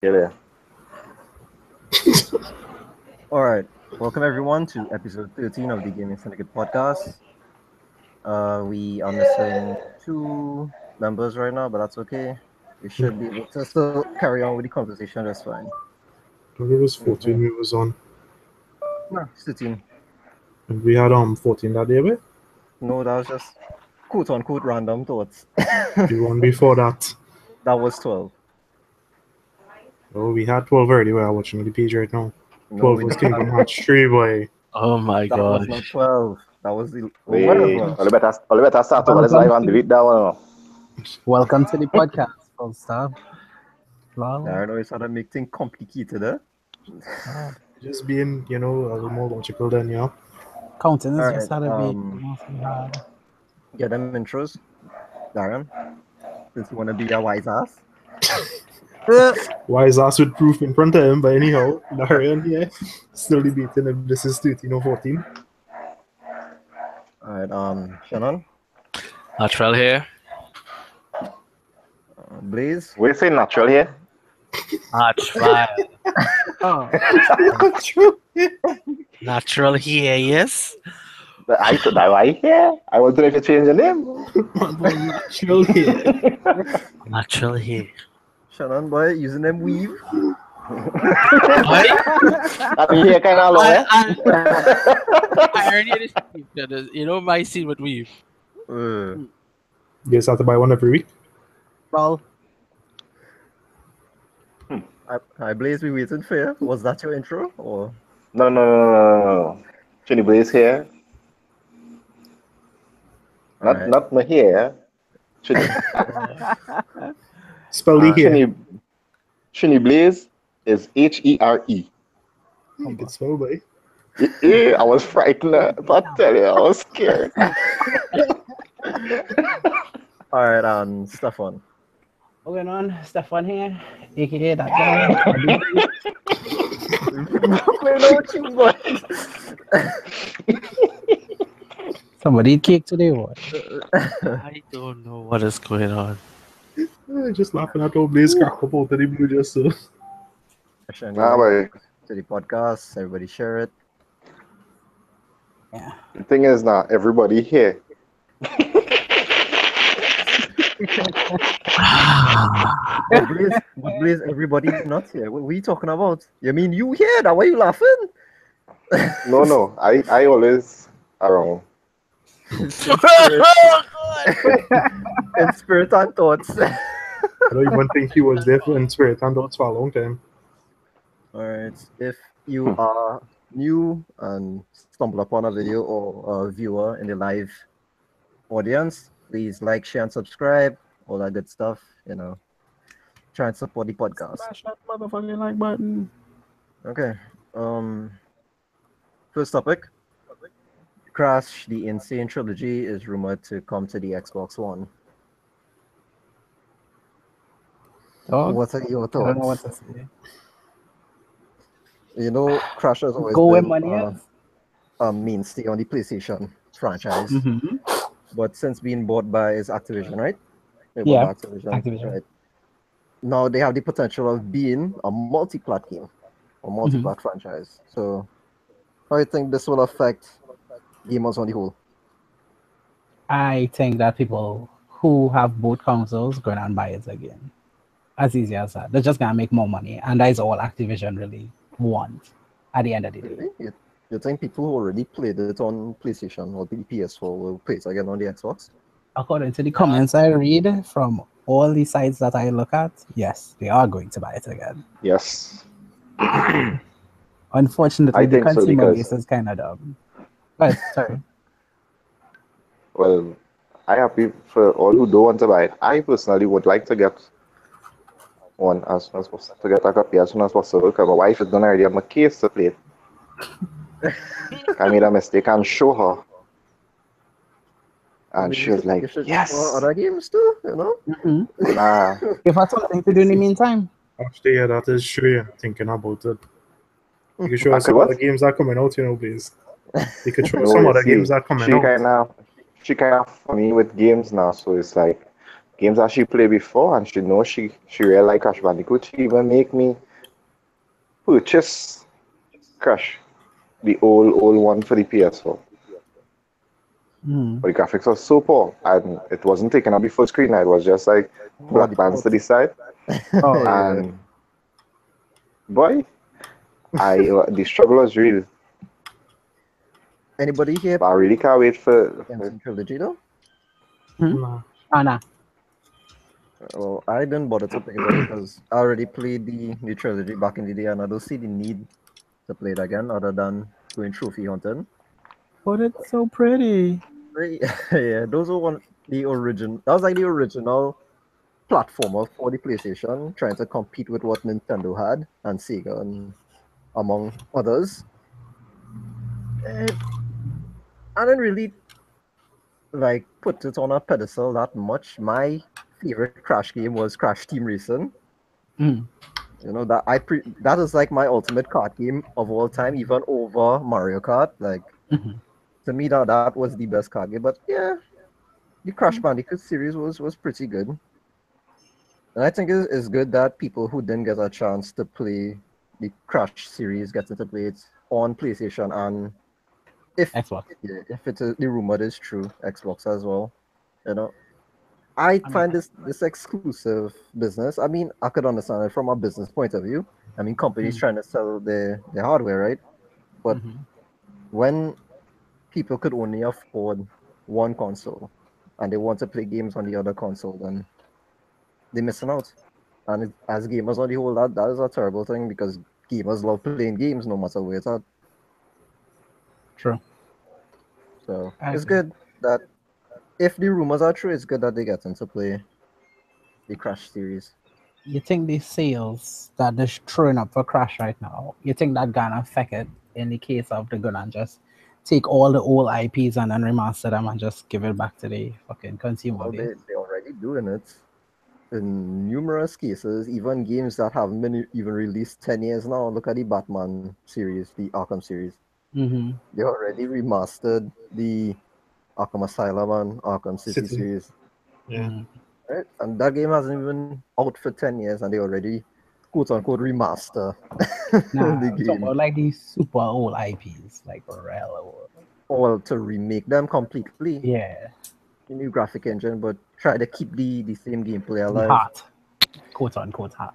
Yeah. Alright, welcome everyone to episode 13 of the Gaming Syndicate Podcast. We are missing two members right now, but that's okay. We should be able to still carry on with the conversation just fine. I think it was 14 we was on. No, 13. And we had 14 that day, but No, that was just quote unquote random thoughts. the one before that. That was 12. Oh, we had 12 already. We're watching the page right now. No, 12 we was didn't Kingdom have Hearts 3, boy. Oh my that was not gosh. 12. That was the Wait, whatever. all better start over this live and delete that one. Welcome to the podcast, full stop. I know it's how to make things complicated, eh? Just being, a little more logical than you. Counting is Alright, just how to be mostly hard. Get them intros. Darren, since you want to be a wise ass. Wise ass with proof in front of him, but anyhow, Darian here still debating if this is 13 or 14. Alright, Shannon, Lateral here. Blaze, We say natural here. Natural. Natural here, yes. I thought that right here. I want to know if you change your name. Chill here. Natural here. Shannon boy, using them weave. I mean, here kind of long, eh? I already understand. You know my scene with weave. You guys have to buy one every week. Well, I Blaze, we waiting for you. Was that your intro or? No. Trini Blaze here. Alright. Not my here. Trini. Spell the here. Trini Blaze is Here. You can spell, boy. I was frightened. But I tell you, I was scared. Alright, Stefan. What's going on? Stefan here, aka that guy. Somebody eat cake today, what? I don't know what is going on. Just laughing at old Blaze crack up out of the blue just so. Boy. To the podcast, everybody share it. Yeah. The thing is now, everybody here. But Blaze, everybody not here. What are you talking about? You mean you here? That why you laughing? No. I always around. In spirit and thoughts. I don't even think he was there in spirit and thoughts for a long time. Alright, if you are new and stumble upon a video or a viewer in the live audience, please like, share, and subscribe. All that good stuff, Try and support the podcast. Smash that motherfucking like button. Okay. First topic. Crash, the Insane Trilogy, is rumored to come to the Xbox One. Dog, What are your I don't know what thoughts? to say. Crash has always Go where been money is. a mainstay on the PlayStation franchise. Mm-hmm. But since being bought by is Activision, right? They bought Yeah, by Activision. Right. Now they have the potential of being a multi-plat game or multi-plat franchise. So how do you think this will affect gamers on the whole? I think that people who have both consoles going and buy it again. As easy as that. They're just gonna make more money, and that is all Activision really want at the end of the day. Really? You think people who already played it on PlayStation or the PS4 will play it again on the Xbox? According to the comments I read from all the sites that I look at, yes, they are going to buy it again. Yes. Unfortunately, I the think so, consumer because- base is kind of dumb. But sorry. Well, I happy for all who don't want to buy it. I personally would like to get one as soon as possible. To get a copy as soon as possible because my wife is done already have my case to play it. I made a mistake and show her. And she was like, you should yes. for other games too, Mm-mm. Nah. If that's something to do in the meantime, Actually, yeah, that is true. Yeah. Thinking about it. You can show us Okay, some what? other games that are coming out, please. You could show us No, some you other see, games that are coming she out. kind of funny with games now, so it's like games that she played before, and she knows she really like Crash Bandicoot. She even make me purchase Crash, the old one for the PS4. Mm. But the graphics were so poor, and it wasn't taken up the full screen. It was just like black bands to the side. Oh, Yeah. And boy, the struggle was real. Anybody here But I really can't wait for. MC Trilogy though? Nah. Nah. Well, I didn't bother to pick it up because I already played the trilogy back in the day, and I don't see the need to play it again other than going trophy hunting. But it's so pretty. Right? Yeah, those were the origin. That was like the original platformer for the PlayStation, trying to compete with what Nintendo had and Sega, and among others. And I didn't really like put it on a pedestal that much. My favorite Crash game was Crash Team Racing. Mm. You know that is like my ultimate kart game of all time, even over Mario Kart. Like Mhm. to me, that was the best kart game. But yeah, the Crash Bandicoot series was pretty good, and I think it's good that people who didn't get a chance to play the Crash series get to play it on PlayStation, and Xbox. if the rumor is true, Xbox as well. You know, I I mean, find this exclusive business. I mean, I could understand it from a business point of view. I mean, companies trying to sell their hardware, right? But mhm. when people could only afford one console and they want to play games on the other console, then they're missing out. And as gamers on the whole, that is a terrible thing because gamers love playing games no matter where it's at. True. So I it's agree. good that if the rumors are true, it's good that they get into play the Crash series. You think the sales that they're throwing up for Crash right now, you think that gonna affect it in the case of the gonna just take all the old IPs and then remaster them and just give it back to the fucking consumer Well, base? they're already doing it in numerous cases, even games that haven't been even released 10 years now. Look at the Batman series, the Arkham series. Mm-hmm. They already remastered the Arkham Asylum and Arkham City City. series. Yeah. Right? And that game hasn't even out for 10 years and they already quote unquote remaster Nah, the I'm talking game. about like these super old IPs, like real old. Or to remake them completely. Yeah, The new graphic engine, but try to keep the same gameplay the alive. heart, quote unquote heart.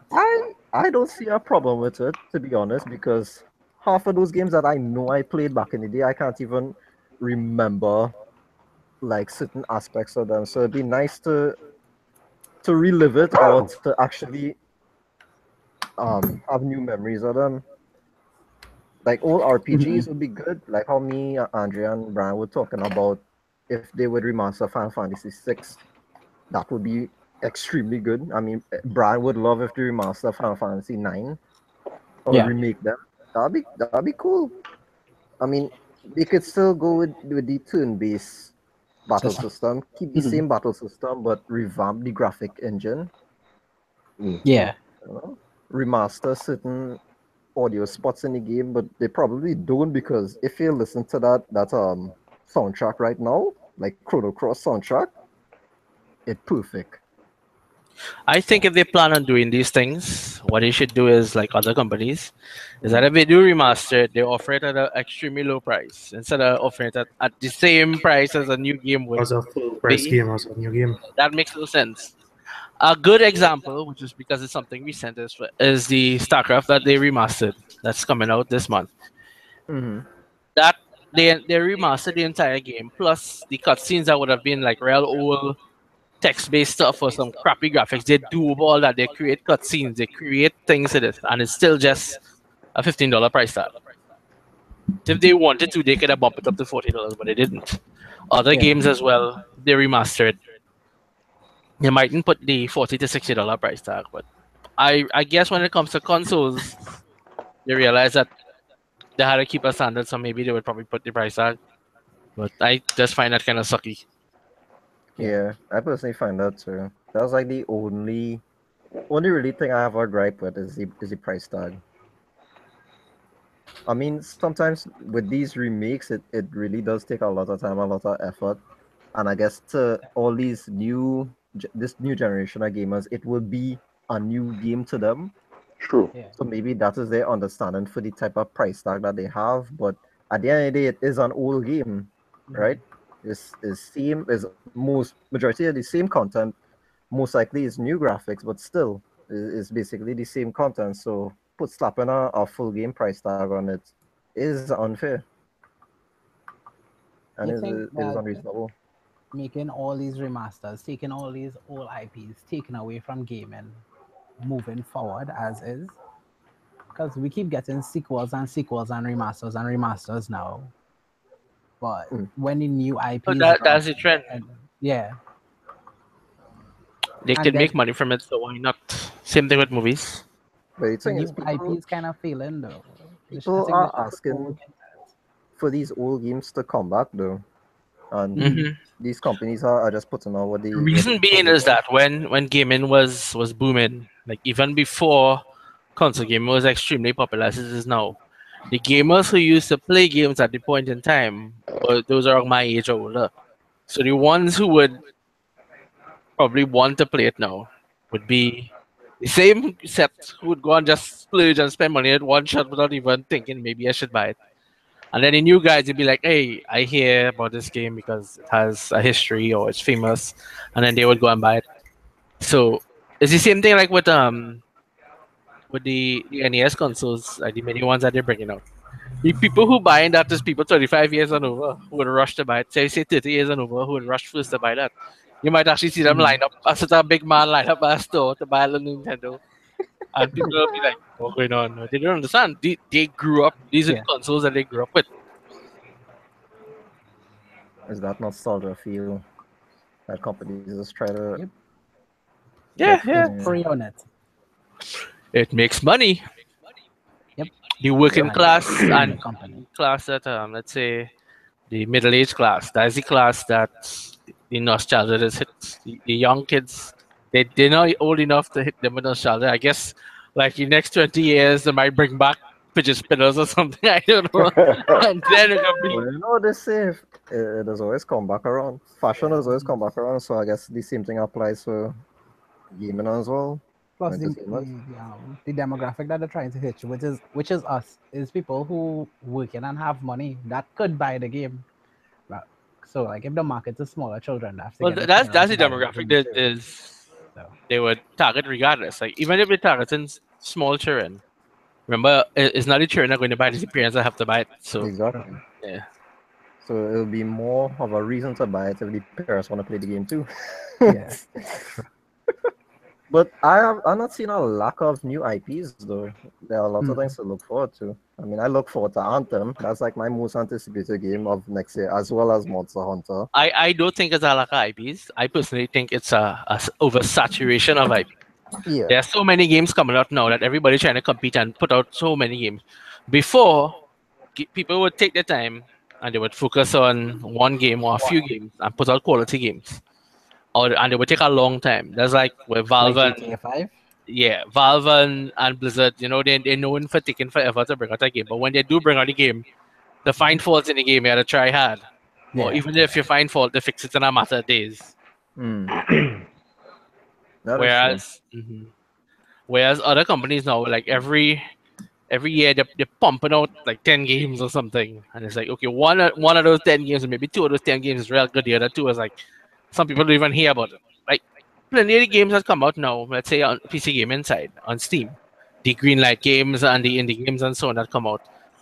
I don't see a problem with it, to be honest, because half of those games that I know I played back in the day, I can't even remember like certain aspects of them. So it'd be nice to relive it or to actually have new memories of them. Like old RPGs would be good, like how me, Andrea, and Brian were talking about if they would remaster Final Fantasy VI, that would be extremely good. I mean, Brian would love if they remaster Final Fantasy 9 or Yeah. remake them. That'd be cool. I mean, they could still go with the turn-based battle System. system, keep the same battle system, but revamp the graphic engine. Yeah. You know? Remaster certain audio spots in the game, but they probably don't because if you listen to that soundtrack right now, like Chrono Cross soundtrack, it's perfect. I think if they plan on doing these things, what they should do is like other companies, is that if they do remaster it, they offer it at an extremely low price instead of offering it at the same price as a new game would As a full price be. game, as a new game. That makes no sense. A good example, which is because it's something recent, is the StarCraft that they remastered. That's coming out this month. Mm-hmm. That they remastered the entire game, plus the cutscenes that would have been like real old text-based stuff or some crappy graphics. They do all that. They create cutscenes. They create things in it, and it's still just a $15 price tag. If they wanted to, they could have bumped it up to $40, but they didn't. Other Yeah. games as well, they remastered. They mightn't put the $40 to $60 price tag, but I guess when it comes to consoles, they realize that they had to keep a standard, so maybe they would probably put the price tag. But I just find that kind of sucky. Yeah, I personally find that too. That's like the only really thing I have a gripe with is the price tag. I mean, sometimes with these remakes, it really does take a lot of time, a lot of effort, and I guess to all these new this new generation of gamers, it will be a new game to them. True. Yeah. So maybe that is their understanding for the type of price tag that they have. But at the end of the day, it is an old game, right? It's same is most majority of the same content. Most likely is new graphics, but still is basically the same content. So slapping a full game price tag on it is unfair. And You it think is that unreasonable. making all these remasters, taking all these old IPs, taken away from gaming, moving forward as is? Because we keep getting sequels and sequels and remasters now. But when the new So IPs drop, that's the trend. and yeah, They and can then make money from it, so why not? Same thing with movies. But the the thing is, new IPs kind of failing though. I people think they are should put more asking work into it. for these old games to come back though. And Hmm. these companies are just putting out what Reason they being promise. is that when gaming was booming, like even before console gaming was extremely popular as it is now, the gamers who used to play games at the point in time were those are my age or older. So the ones who would probably want to play it now would be the same set who would go and just splurge and spend money at one shot without even thinking maybe I should buy it. And then the new guys would be like, hey, I hear about this game because it has a history or it's famous, and then they would go and buy it. So it's the same thing like with the NES consoles, like the many ones that they're bringing out. The people who buy that is people 35 years and over who would rush to buy it. Say 30 years and over who would rush first to buy that. You might actually see them line up, such a big man line up at a store to buy a little Nintendo. And people will be like, what's going on? They don't understand. They grew up, these are the Yeah. consoles that they grew up with. Is that nostalgia feel that companies just try to Yep. Yeah, get yeah. Free on it. It makes money. Yep. The working And class the and company. class that, let's say, the middle-aged class, that's the class that the nostalgia just hits. The young kids, they're not old enough to hit them with nostalgia. I guess, like, the next 20 years, they might bring back fidget spinners or something. I don't know. And then it could be. well, you know what they say, it does always come back around. Fashion does always come back around, so I guess the same thing applies for gaming as well. Plus Entertainment. the demographic that they're trying to hit, which is us, is people who working and have money that could buy the game. But, so like if the market is smaller children, they have to Well, get the that's parents the to buy the demographic game that too. is So they would target regardless. Like, even if they targeting small children, remember, it's not the children that are going to buy it, it's the parents that have to buy it. So, Exactly. yeah. So it'll be more of a reason to buy it if the parents want to play the game too. yeah. But I'm not seeing a lack of new IPs though. There are lots of things to look forward to. I mean, I look forward to Anthem. That's like my most anticipated game of next year, as well as Monster Hunter. I don't think it's a lack of IPs. I personally think it's a oversaturation of IP. Yeah. There are so many games coming out now that everybody's trying to compete and put out so many games. Before, people would take their time and they would focus on one game or a few games and put out quality games. And it would take a long time. That's like with Valve Like and GTA 5. yeah, Valve and Blizzard. You know, they're known for taking forever to bring out a game. But when they do bring out a game, the find faults in the game, you have to try hard. Or Yeah. even if you find fault, they fix it in a matter of days. That is true. Whereas other companies now, like every year they're pumping out like 10 games or something, and it's like, okay, one of those 10 games, or maybe two of those 10 games is real good. The other two is like some people don't even hear about it. Like plenty of the games that come out now, let's say on PC gaming side on Steam, the Greenlight games and the indie games and so on that come out,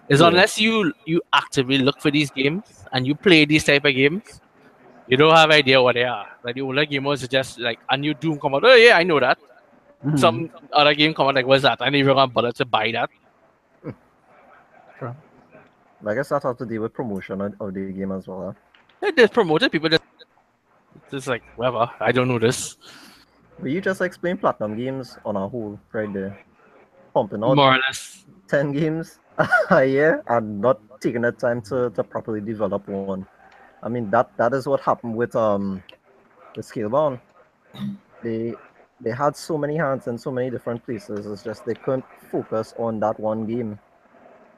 is Yeah. unless you actively look for these games and you play these type of games, you don't have idea what they are. Like the older gamers are just like a new Doom come out. Oh yeah, I know that. Some other game come out like, what's that? I never gonna bother to buy that. True. I guess that has to do with promotion of the game as well. They just promoted people just like whatever. I don't know this. But you just explained Platinum Games on a whole right there. Pumping out More or less. 10 games a year and not taking the time to properly develop one. I mean that is what happened with Scalebound. They had so many hands in so many different places. It's just they couldn't focus on that one game,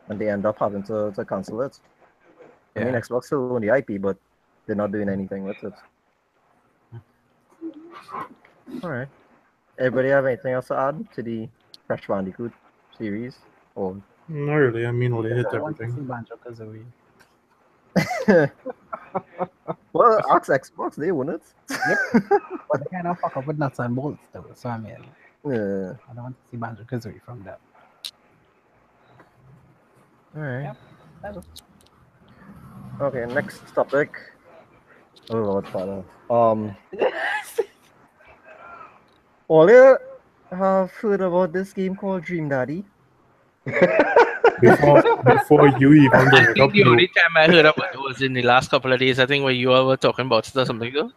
and they end up having to cancel it. I mean, Yeah. Xbox still own the IP, but they're not doing anything with it. All right. Everybody have anything else to add to the Crash Bandicoot series? Or Not really. I mean, they hit I want to see everything. Banjo Kazooie. well, ask Xbox, they won it. But they kind of fuck up with nuts and bolts though. So I mean, Yeah. I don't want to see Banjo Kazooie from them. All right. Yep. That was- Okay. Next topic. Oh Lord, Father. All you have heard about this game called Dream Daddy? Before you even I bring it think up, the only time I heard about it was in the last couple of days. I think when you all were talking about it or something. Though.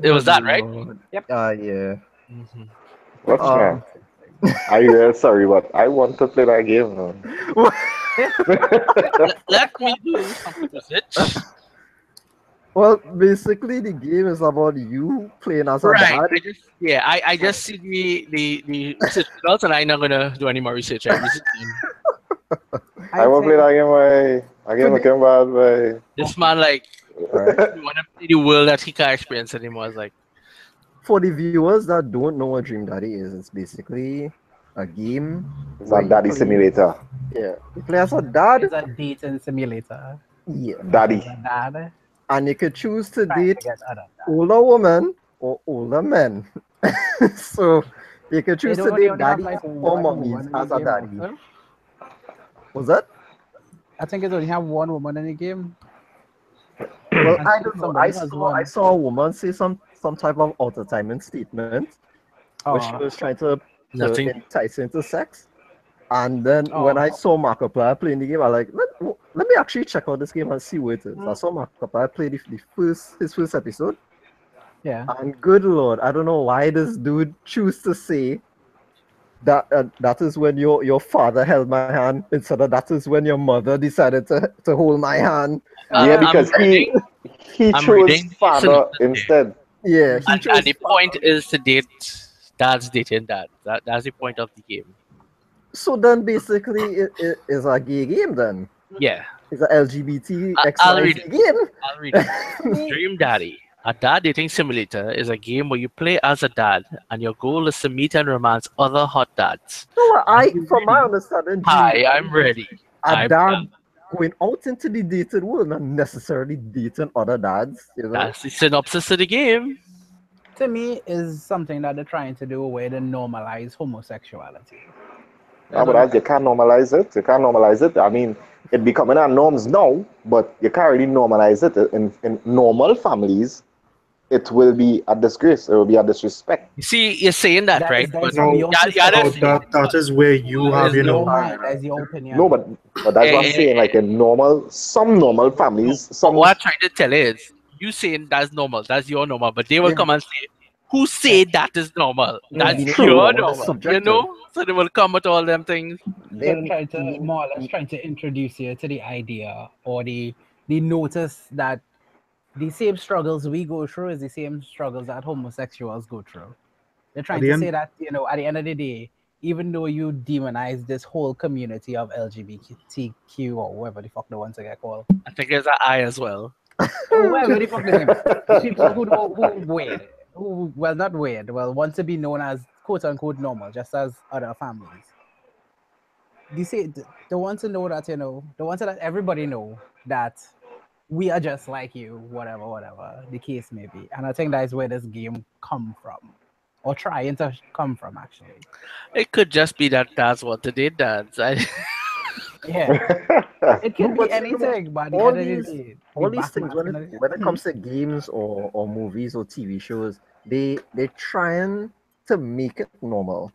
It was that, right? Lord. Yep. Yeah. Mhm. What's that? I really sorry, but I want to play that game. Man. Let me do some research. Well, basically, the game is about you playing as a Right. dad. I just see the research results, and I'm not gonna do any more research. I research them. I want to play that game. I game looking bad. This man, like, Alright. you want to play the world that he can't experience anymore. It's like, For the viewers that don't know what Dream Daddy is, it's basically a game. It's where a you daddy play- simulator. Yeah, you play as a dad. It's a dating simulator. Yeah, Daddy. As a dad and you could choose to trying date to get other dads. older women or older men. So you could choose They to don't date have, daddies like, or one mummies woman in as the a game daddy. also. Was that? I think it's only have one woman in the game. Well, And I don't know. somebody has I one. saw a woman say some type of entertainment statement where she Oh, was trying to nothing. entice into sex. And then when Oh. I saw Markiplier playing the game, I was like, let me actually check out this game and see what it is. I saw Markiplier play his first episode. yeah. And good lord, I don't know why this dude choose to say that that is when your father held my hand instead of that is when your mother decided to hold my hand. Yeah, because he I'm chose reading the father synopsis here. instead. Yeah, he chose And the point is to date dad's dating dad. That's the point of the game. So then basically it is a gay game then. Yeah. It's a LGBT I'll read XYZ it. game. I'll read it. Dream Daddy, a dad dating simulator, is a game where you play as a dad and your goal is to meet and romance other hot dads. No, from my understanding, Hi, I'm ready. a dad going out into the dating world, not necessarily dating other dads. You know? That's the synopsis of the game. To me, is something that they're trying to do where they normalize homosexuality. No, but you can't normalize it. You can't normalize it. I mean, it becoming our norms now, but you can't really normalize it. In normal families, it will be a disgrace. It will be a disrespect. You see, you're saying that, right? But No, that is where you have, you know. That's your opinion. No, but that's what I'm saying. Like in some normal families, some. What I'm trying to tell you is, you saying that's normal, that's your normal, but they will come and say, who say that is normal? That's your normal, you know? So they will come with all them things. They're trying to more or less trying to introduce you to the idea or the notice that the same struggles we go through is the same struggles that homosexuals go through. They're trying to say that, you know, at the end of the day, even though you demonize this whole community of LGBTQ or whoever the fuck they want to get called. I think there's an I as well. Whoever the fuck they name. People who weird. Who, well, not weird. Well, want to be known as quote unquote normal, just as other families. They want to know that, you know, they want to let everybody know that we are just like you, whatever the case may be. And I think that is where this game come from. Or trying to come from, actually. It could just be that that's what they did, dads. Yeah. It can be anything, but all these things when it comes to games or movies or TV shows, they're trying to make it normal.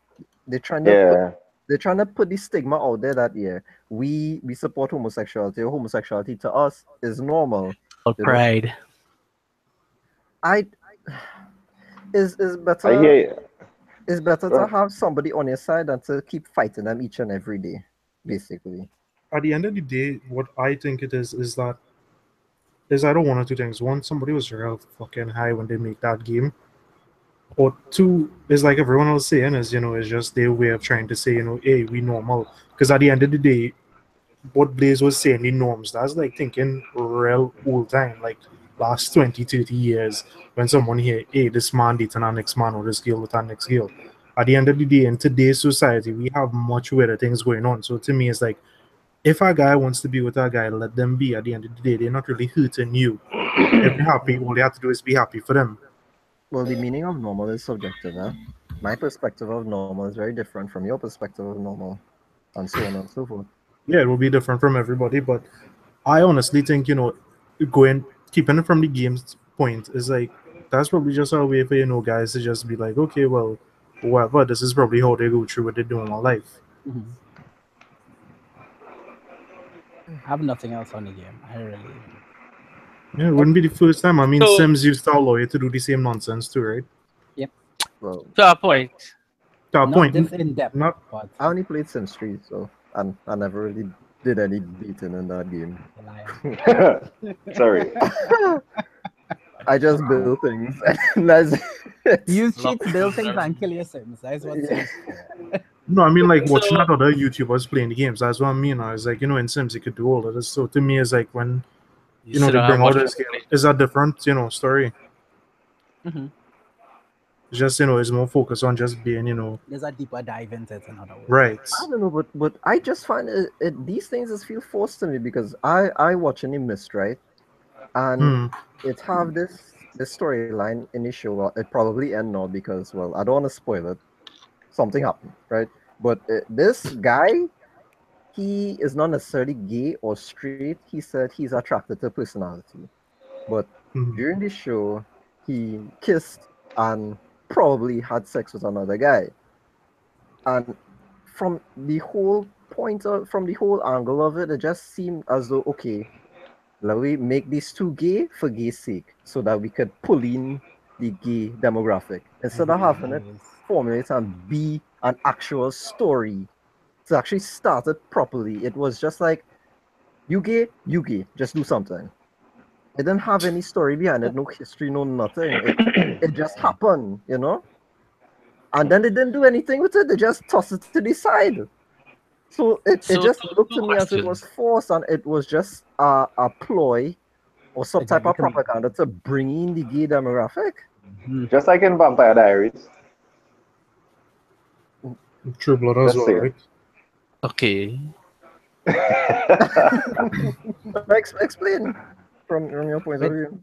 They're trying to put the stigma out there that we support homosexuality. Or homosexuality to us is normal. Pride. Is better. I hear you. It's better to have somebody on your side than to keep fighting them each and every day, basically. At the end of the day, what I think it is either one or two things. One, somebody was real fucking high when they make that game. Or two, is like everyone else saying is, you know, it's just their way of trying to say, you know, hey, we normal. Because at the end of the day, what Blaze was saying, the norms, that's like thinking real old time. Like last 20, 30 years when someone hear, hey, this man dating our next man or this girl with our next girl. At the end of the day, in today's society, we have much weirder things going on. So to me, it's like, if a guy wants to be with a guy, let them be. At the end of the day, they're not really hurting you. If they're happy, all they have to do is be happy for them. Well, the meaning of normal is subjective. My perspective of normal is very different from your perspective of normal, and so on and so forth. Yeah, it will be different from everybody, but I honestly think, keeping it from the game's point is like, that's probably just a way for, guys to just be like, okay, well, whatever, this is probably how they go through what they do in life. Mhm. I have nothing else on the game. I really. Yeah, it wouldn't be the first time. I mean, So- Sims used our lawyer to do the same nonsense too, right? Well, To a point. To a Not point. this in depth, Not but I only played Sims 3, so and I never really did any beating in that game. liar. Sorry. I just build things. And that's it. Use cheats, build things, and kill your Sims. That's what Sims for. No, I mean, like, watching So- at other YouTubers playing the games. That's what I mean. I was like, in Sims, you could do all of this. So to me, it's like when, they sit down bring and out watch this it. game, it's a different, story. Mhm. It's just, it's more focused on just being, There's a deeper dive into it, in other words. right. I don't know, but I just find these things just feel forced to me because I watch any Mist, right? And it have this storyline in the show. Well, it probably end now because, well, I don't want to spoil it. Something happened, right? But this guy, he is not necessarily gay or straight. He said he's attracted to personality. But Mhm. during the show, he kissed and probably had sex with another guy. And from the whole from the whole angle of it, it just seemed as though, okay, let me make these two gay for gay's sake so that we could pull in the gay demographic. Instead of having it formulate and be an actual story to actually start it properly, it was just like, you gay, just do something. It didn't have any story behind it, no history, no nothing. It just happened, And then they didn't do anything with it, they just tossed it to the side. So it So just two- looked two to me as it was questions. forced, and it was just a ploy or some To get type of the community. propaganda to bring in the gay demographic. Just like in Vampire Diaries. True Blood as Just well, saying. right? Okay. Explain from your point of view.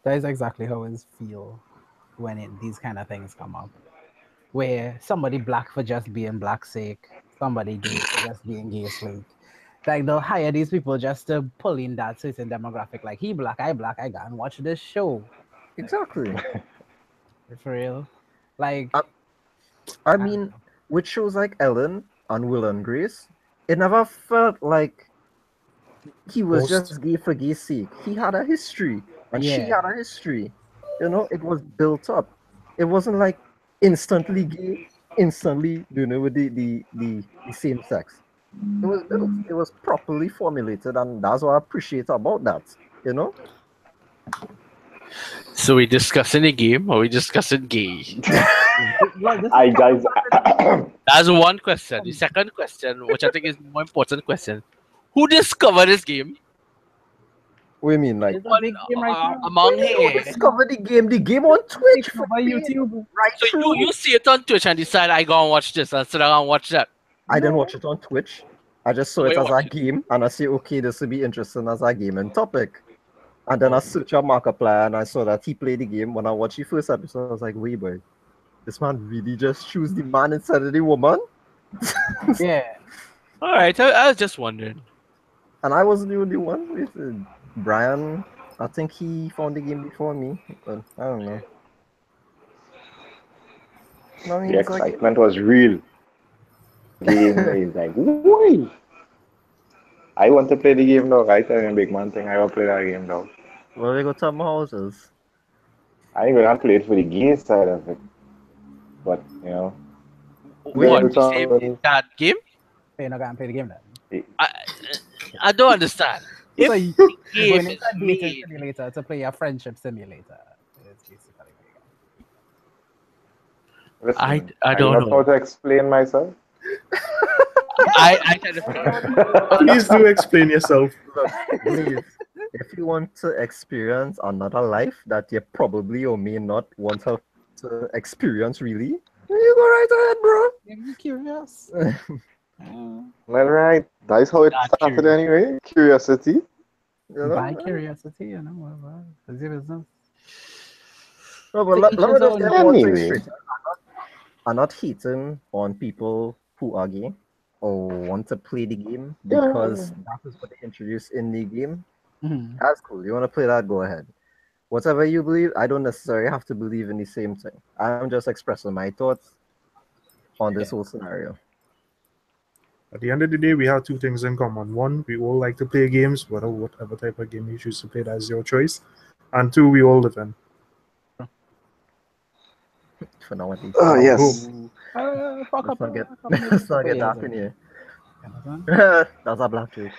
That is exactly how it feel when these kind of things come up. Where somebody black for just being black's sake, somebody gay for just being gay's sake. Like they'll hire these people just to pull in that certain demographic. Like he black, I go and watch this show. Exactly. For real. Like I mean, with shows like Ellen and Will and Grace, it never felt like he was Forced. just gay for gay's sake. He had a history, and she Yeah. had a history. It was built up. It wasn't like instantly gay, instantly, with the same sex. It was built. It was properly formulated, and that's what I appreciate about that. So we discussing the game or we discussing gay? well, this I guys, That's one question. The second question, which I think is the more important question, who discovered this game? What do you mean, like? is a big game right now. Among Who here. discovered the game? The game on Twitch for Over being YouTube. right So through. you see it on Twitch and decide I go and watch this and sit down and watch that. I didn't watch it on Twitch. I just saw Where it you as a watch it? game, and I say, okay, this will be interesting as a gaming topic. And then I searched up Markiplier, and I saw that he played the game. When I watched the first episode, I was like, wait, boy, this man really just choose the man instead of the woman? Yeah. All right, I was just wondering. And I wasn't the only one. Brian, I think he found the game before me, but I don't know. I mean, the it's like, excitement was real. Game is like, whoo! I want to play the game now, right? I'm a big man thing. I will play that game now. well, we go to my houses. I ain't gonna play it for the game side of it. But, What? it's You all- say that game? You're not gonna play the game then. I don't understand. So If you the you're going game into is a dating made, simulator to play a friendship simulator. It's basically what it is. Listen, I don't know how know. to explain myself. I kind of Please do explain yourself. Please. if you want to experience another life that you probably or may not want to experience, really, you go right ahead, bro. I'm curious. All right, that's how it Not started curious. anyway. Curiosity. You know? By curiosity, whatever. It's your business. No, but To let each me his just own. get one thing Anyway. straight. I'm not hating on people who are gay or want to play the game because that is what they introduced in the game. Mhm. That's cool. You want to play that? Go ahead. Whatever you believe, I don't necessarily have to believe in the same thing. I'm just expressing my thoughts on this whole scenario. At the end of the day, we have two things in common. One, we all like to play games, whatever type of game you choose to play, that's your choice. And two, we all live in. For now, at least. Oh, yes. Fuck up. Let's not get dark in here. That's a black joke.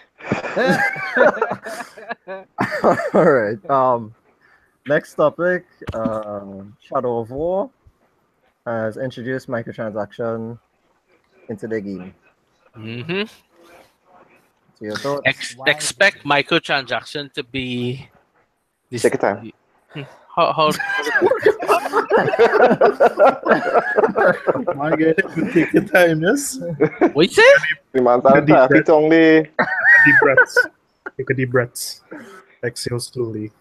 All right. Next topic. Shadow of War has introduced microtransaction into the game. Mm-hmm. So your thoughts? Expect microtransaction to be this. Take your time. How My God, take your time, yes? what you say? The man's on time. He only Deep breaths. Take a deep breaths. Exhale slowly.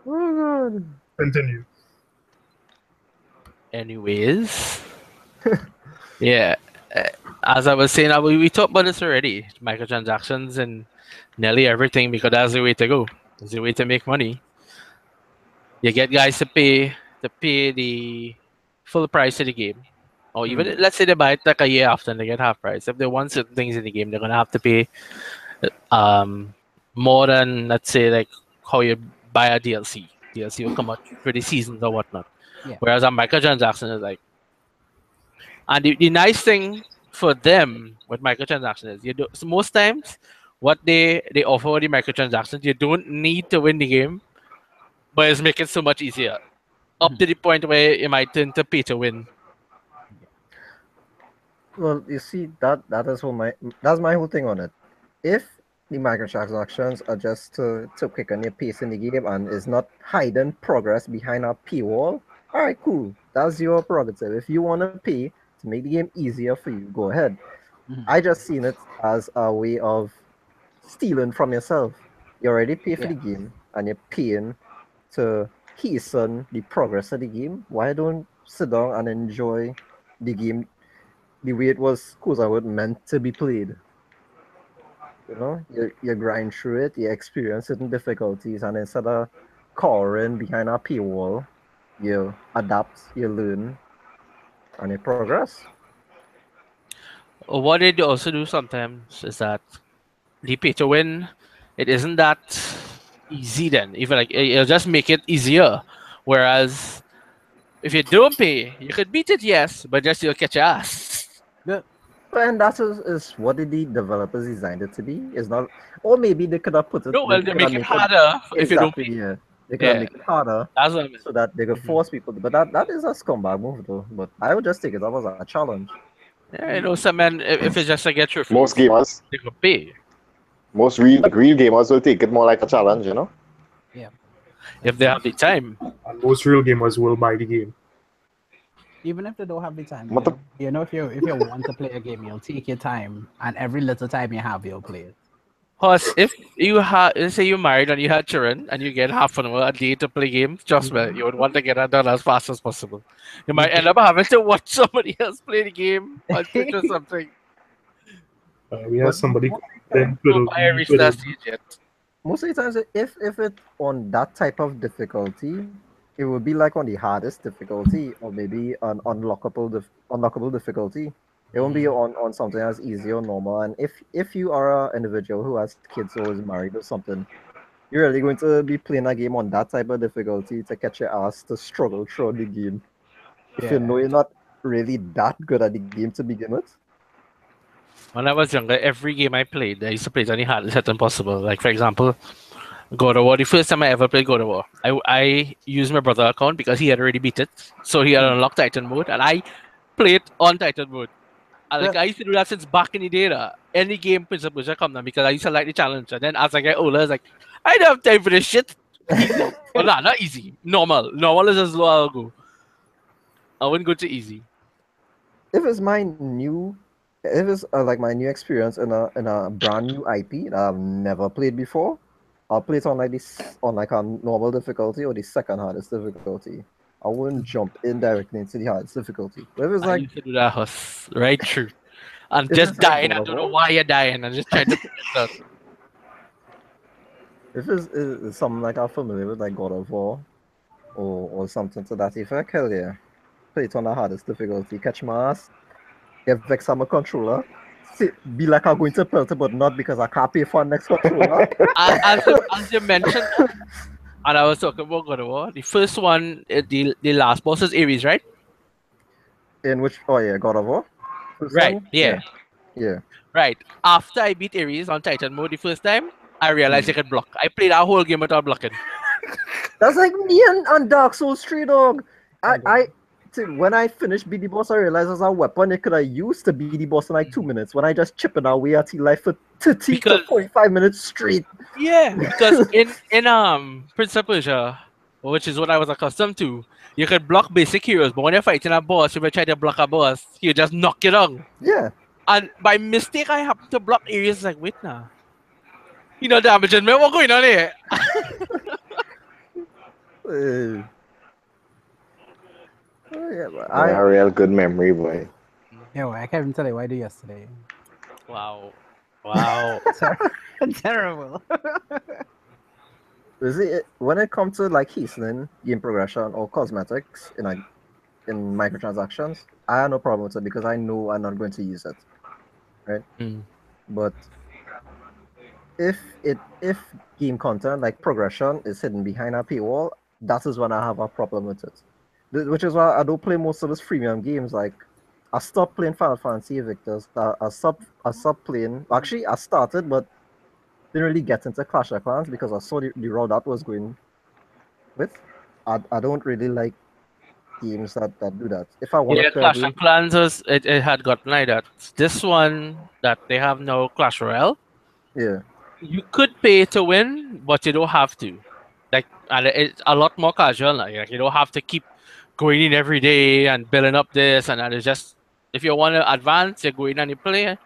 Oh god. Continue. Anyways, yeah. As I was saying, we talked about this already. Microtransactions and nearly everything because that's the way to go. It's the way to make money. You get guys to pay the full price of the game, or even let's say they buy it like a year after and they get half price. If they want certain things in the game, they're gonna have to pay more than, let's say, like how you buy a DLC. DLC will come out for the seasons or whatnot. Yeah. Whereas a microtransaction is like, and the nice thing for them with microtransaction is so most times what they offer with the microtransactions, you don't need to win the game, but it's making it so much easier. Up to the point where you might tend to pay to win. Well, you see, that's my whole thing on it. If the microtransactions are just to quicken your pace in the game and is not hiding progress behind a paywall, all right, cool. That's your prerogative. If you want to pay to make the game easier for you, go ahead. I just seen it as a way of stealing from yourself. You already pay for the game and you're paying to hasten the progress of the game. Why don't sit down and enjoy the game the way it was meant to be played? You know, you grind through it, you experience certain difficulties, and instead of cowering behind a paywall, you adapt, you learn, and you progress. What they also do sometimes is that the pay to win, it isn't that easy then. Even like it'll just make it easier. Whereas if you don't pay, you could beat it, yes, but just you'll catch your ass. And that is what the developers designed it to be. It's not, or maybe they could have put it. No, well, they could make have it harder if you don't exactly, pay. yeah. They could have make it harder That's what I mean. so that they could force people. But that is a scumbag move, though. But I would just take it up as a challenge. Yeah, you know, some men, if it's just to get through, most gamers, they could pay. most real gamers will take it more like a challenge, you know? Yeah. If they have the time. And most real gamers will buy the game. Even if they don't have the time, What you know, if you want to play a game, you'll take your time, and every little time you have, you'll play it. Plus, if you had, let's say you're married and you had children and you get half an hour a day to play games, trust me, you would want to get that done as fast as possible. You might end up having to watch somebody else play the game or Twitch or something. We have somebody then I reached that stage yet. Most of the times, if it on that type of difficulty, it would be like on the hardest difficulty, or maybe an unlockable difficulty. It won't be on something as easy or normal. And if you are an individual who has kids or is married or something, you're really going to be playing a game on that type of difficulty to catch your ass to struggle through the game. If you know you're not really that good at the game to begin with. When I was younger, every game I played, I used to play it on the hardest setting possible. Like, for example, God of War. The first time I ever played God of War, I used my brother's account because he had already beat it. So he had unlocked Titan mode, and I played on Titan mode. And like I used to do that since back in the day. Any game principles I come down because I used to like the challenge. And then as I get older, it's like I don't have time for this shit. Well, nah, not easy. Normal. Normal is as low I'll go. I wouldn't go to easy. If it's like my new experience in a brand new IP that I've never played before, I'll play it on like a normal difficulty or the second hardest difficulty. I wouldn't jump in directly into the hardest difficulty. But if it's I like used to do that, Hus. Right true. And If just it's like dying. I God of don't know War? why you're dying. I'm just trying to figure it out. if it's something like I'm familiar with, like God of War, or something to that effect, hell yeah. Play it on the hardest difficulty, catch my ass, get vexed on my controller, be like I'm going to pelt it, but not because I can't pay for the next controller. As you mentioned, and I was talking about God of War, the first one, the last boss is Ares, right? In which, oh yeah, God of War. First Right, one? yeah. Yeah. Right. After I beat Ares on Titan mode the first time, I realized I could block. I played that whole game without blocking. That's like me and Dark Souls 3, dog. When I finished beat the boss, I realized as a weapon it could have used to beat the boss in like 2 minutes. When I just chipping away at his life for 30 to 45 minutes straight. Yeah, because in Prince of Persia, which is what I was accustomed to, you could block basic heroes, but when you're fighting a boss, if you try to block a boss, you just knock it down. Yeah. And by mistake, I happened to block Ares. Like, wait now. You know, damaging me. What's going on here? A real good memory, boy. Yo, I can't even tell you what I did yesterday. Wow. Terrible. You see, when it comes to like hastening game progression or cosmetics in microtransactions, I have no problem with it because I know I'm not going to use it, right? But if game content like progression is hidden behind a paywall, that is when I have a problem with it. Which is why I don't play most of those freemium games. Like I stopped playing Final Fantasy Invictus. I stopped playing. Actually, I started, but didn't really get into Clash of Clans because I saw the route that was going with. I don't really like games that do that. If I want to play Clash of Clans, it had gotten like that. This one that they have now, Clash Royale. Yeah. You could pay to win, but you don't have to. Like, and it's a lot more casual. Like you don't have to keep going in every day and building up this and that. It's just if you want to advance, you go in and you play.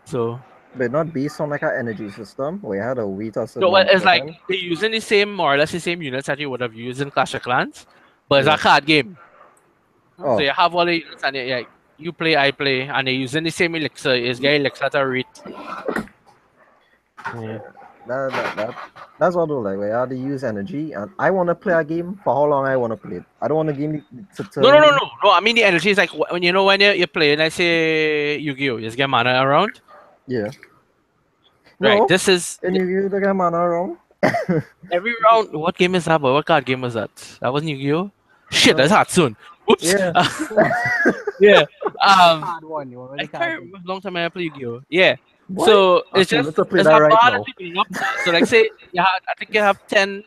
So. But not based on like an energy system where you had a wheat or something. So it's like they're using the same, more or less the same units that you would have used in Clash of Clans, but it's a card game. Oh. So you have all the units and you play, I play, and they're using the same elixir. It's getting elixir at a rate. Yeah. That's what I do. Like, where I have to use energy, and I want to play a game for how long I want to play it. I don't want to game to No. I mean the energy is like when you play, and I say Yu-Gi-Oh, you just get mana around. Yeah. Right. No, this is. And you get mana around. Every round. What game is that? Boy? What card game was that? That wasn't Yu-Gi-Oh. Shit, that's Hearthstone. Whoops. Yeah. Yeah. Hard one. You I can't remember a long time I played Yu-Gi-Oh. Yeah. What? So it's Okay, just let's play it's that a right bar now. that you're building up. So like say I think you have 10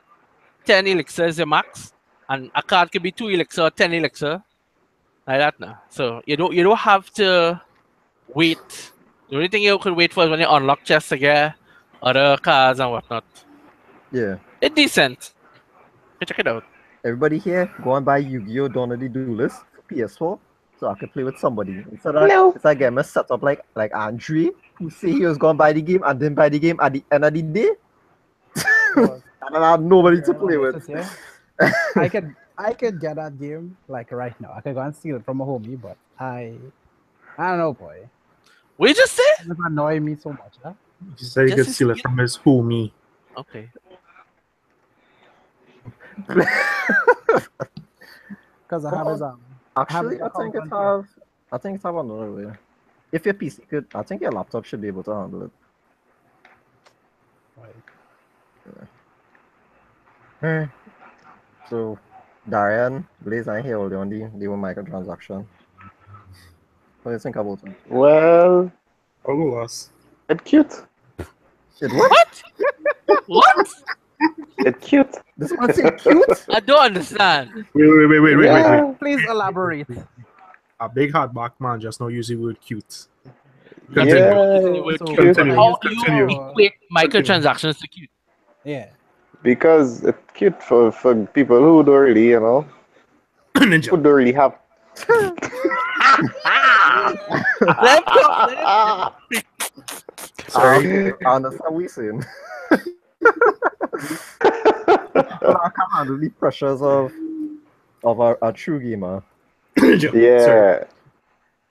elixirs your max, and a card could be 2 elixir, 10 elixir, like that now. So you don't have to wait. The only thing you could wait for is when you unlock chests to get other cards and whatnot. Yeah. It's decent. You check it out. Everybody here, go and buy Yu-Gi-Oh! Donally Duelist for PS4 so I can play with somebody. Instead of getting me set up like Andre, who say he was going to buy the game and didn't buy the game at the end of the day. And I have nobody to play with. I could get that game like right now. I could go and steal it from a homie, but I don't know, boy. What did you just say? It doesn't annoy me so much, huh? He said he could steal it from his homie. Okay. Because I have his Actually, I think it's have another way. If your PC could, I think your laptop should be able to handle it. Yeah. So, Darian, Blaze, I hear all the microtransaction. What do you think about it? Well, I'll go last. it's cute. It what? What? It's cute. This one's cute? I don't understand. Wait. Please elaborate. A big hardback man just now use the word cute. Yeah, Continue. Continue. How Continue. you equate microtransactions to cute? Yeah. Because it's cute for people who don't really, who Ninja. don't really have. Let him talk. Let him. Sorry. I understand what you're saying. But I can't handle the pressures of a true gamer. Ninja. Sorry.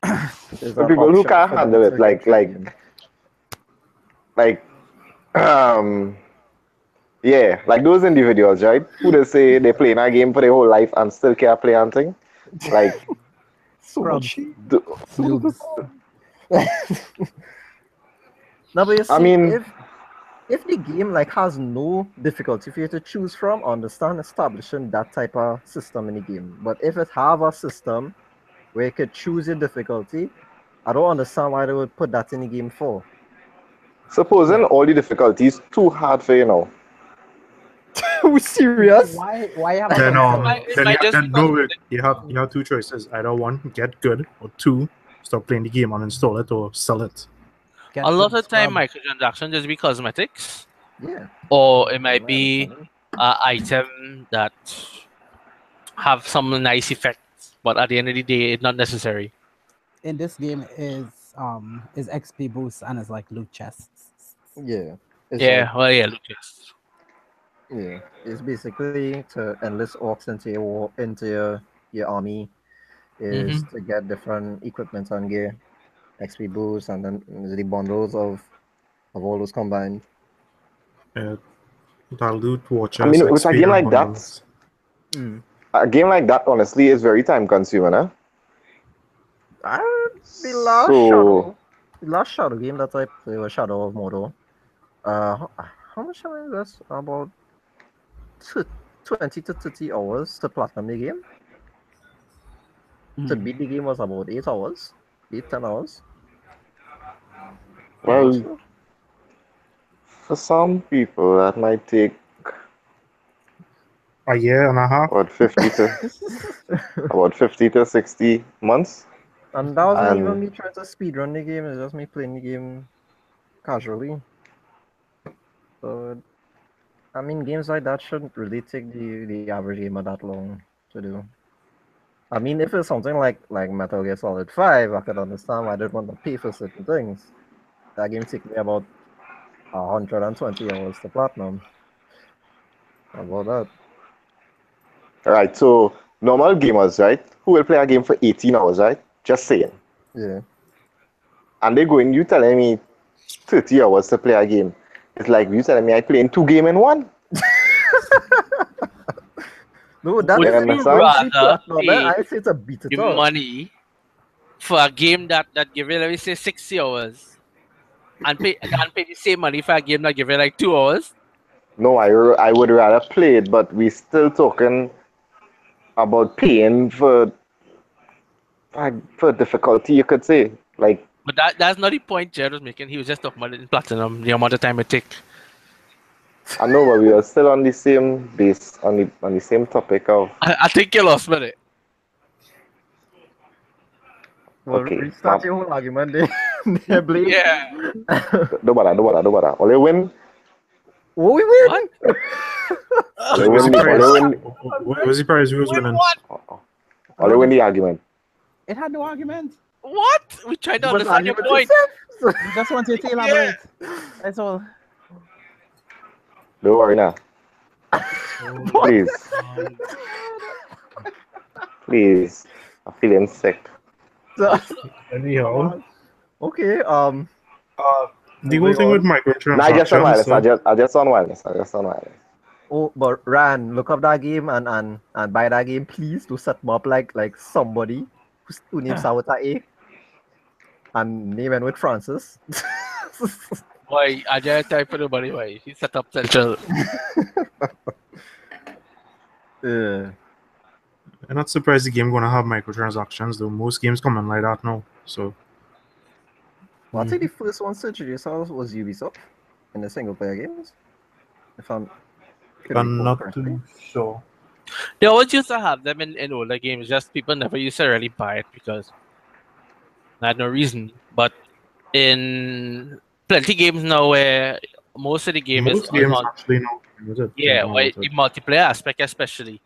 Yeah, There's for an people who option can't for them handle to it, get like true like game. like yeah, like those individuals, right? Who they say they playing a game for their whole life and still can't play anything. Like, So Scrubs. much cheat. do, Noobs. No, but you I see, mean, if the game like has no difficulty for you to choose from, understand establishing that type of system in the game. But if it have a system where you could choose your difficulty, I don't understand why they would put that in the game for. supposing Yeah. all the difficulties too hard for you now. Are we serious? Why have a Then system? then might just then because no, wait. You have two choices. Either one, get good, or two, stop playing the game, uninstall it, or sell it. Get a lot good of time scrub. microtransactions just be cosmetics, Yeah. or it might My be understanding. an item that have some nice effects, but at the end of the day, it's not necessary. In this game is XP boost and it's like loot chests. Yeah. It's Yeah, well, yeah, Lucas. yeah. It's basically to enlist orcs into your army is to get different equipment and gear, XP boosts, and then the bundles of all those combined. That loot I watchers, mean, with a XP, game and like that, bundles. honestly, is very time consuming, huh? The last So, shadow game that I played was Shadow of Mordor. How much time is this? About 20 to 30 hours to platinum the game. To beat the game was about 8 hours, 10 hours. well, for some people, that might take A year and a half. about 50 to 60 months. And that wasn't even And me trying to speedrun the game, it's just me playing the game casually. So, I mean, games like that shouldn't really take the average gamer that long to do. I mean, if it's something like Metal Gear Solid 5, I could understand why they'd want to pay for certain things. That game took me about 120 hours to platinum. How about that? right, so normal gamers, right, who will play a game for 18 hours, right? Just saying. Yeah. And they going, you telling me 30 hours to play a game. It's like you telling me I play in 2 games in one. No, that Would is you the rather platinum. pay I say to beat it the up. money for a game that give you, let me say, 60 hours, and pay the same money for a game that give you like 2 hours? No, I would rather play it, but we still talking about paying for difficulty, you could say. Like, But that's not the point Jared was making. He was just talking about it in platinum, the amount of time it take. I know, but we are still on the same base, on the same topic of. I think you lost with it. Well, Okay, restart your whole argument there, Blake. Yeah. no bother. Only win. What we win? What? Only Was win. he prize? Only win. Was he prize? Who was winning? What? Only win the argument. It had no argument. What? We tried to What's understand your argument point. We just want you to elaborate. That's all. Don't worry now. Please. Please. I'm feeling sick. Anyhow, Okay. the whole thing with microtransactions. Nah, I just on wireless. so- I just on wireless. Oh, but Ran, look up that game and buy that game, please. To set me up like somebody who names Sawata A. And name it with Francis. Why? I just type for the money. Why? He set up central. I'm not surprised the game gonna have microtransactions though. Most games come in like that now. So Well, I think the first one to introduce us was Ubisoft in the single player games. If I'm I'm not too sure. They always used to have them in older games. Just people never used to really buy it because I had no reason. But in plenty games now where most of the game is Most games on actually not limited. yeah, not or the limited. multiplayer aspect especially,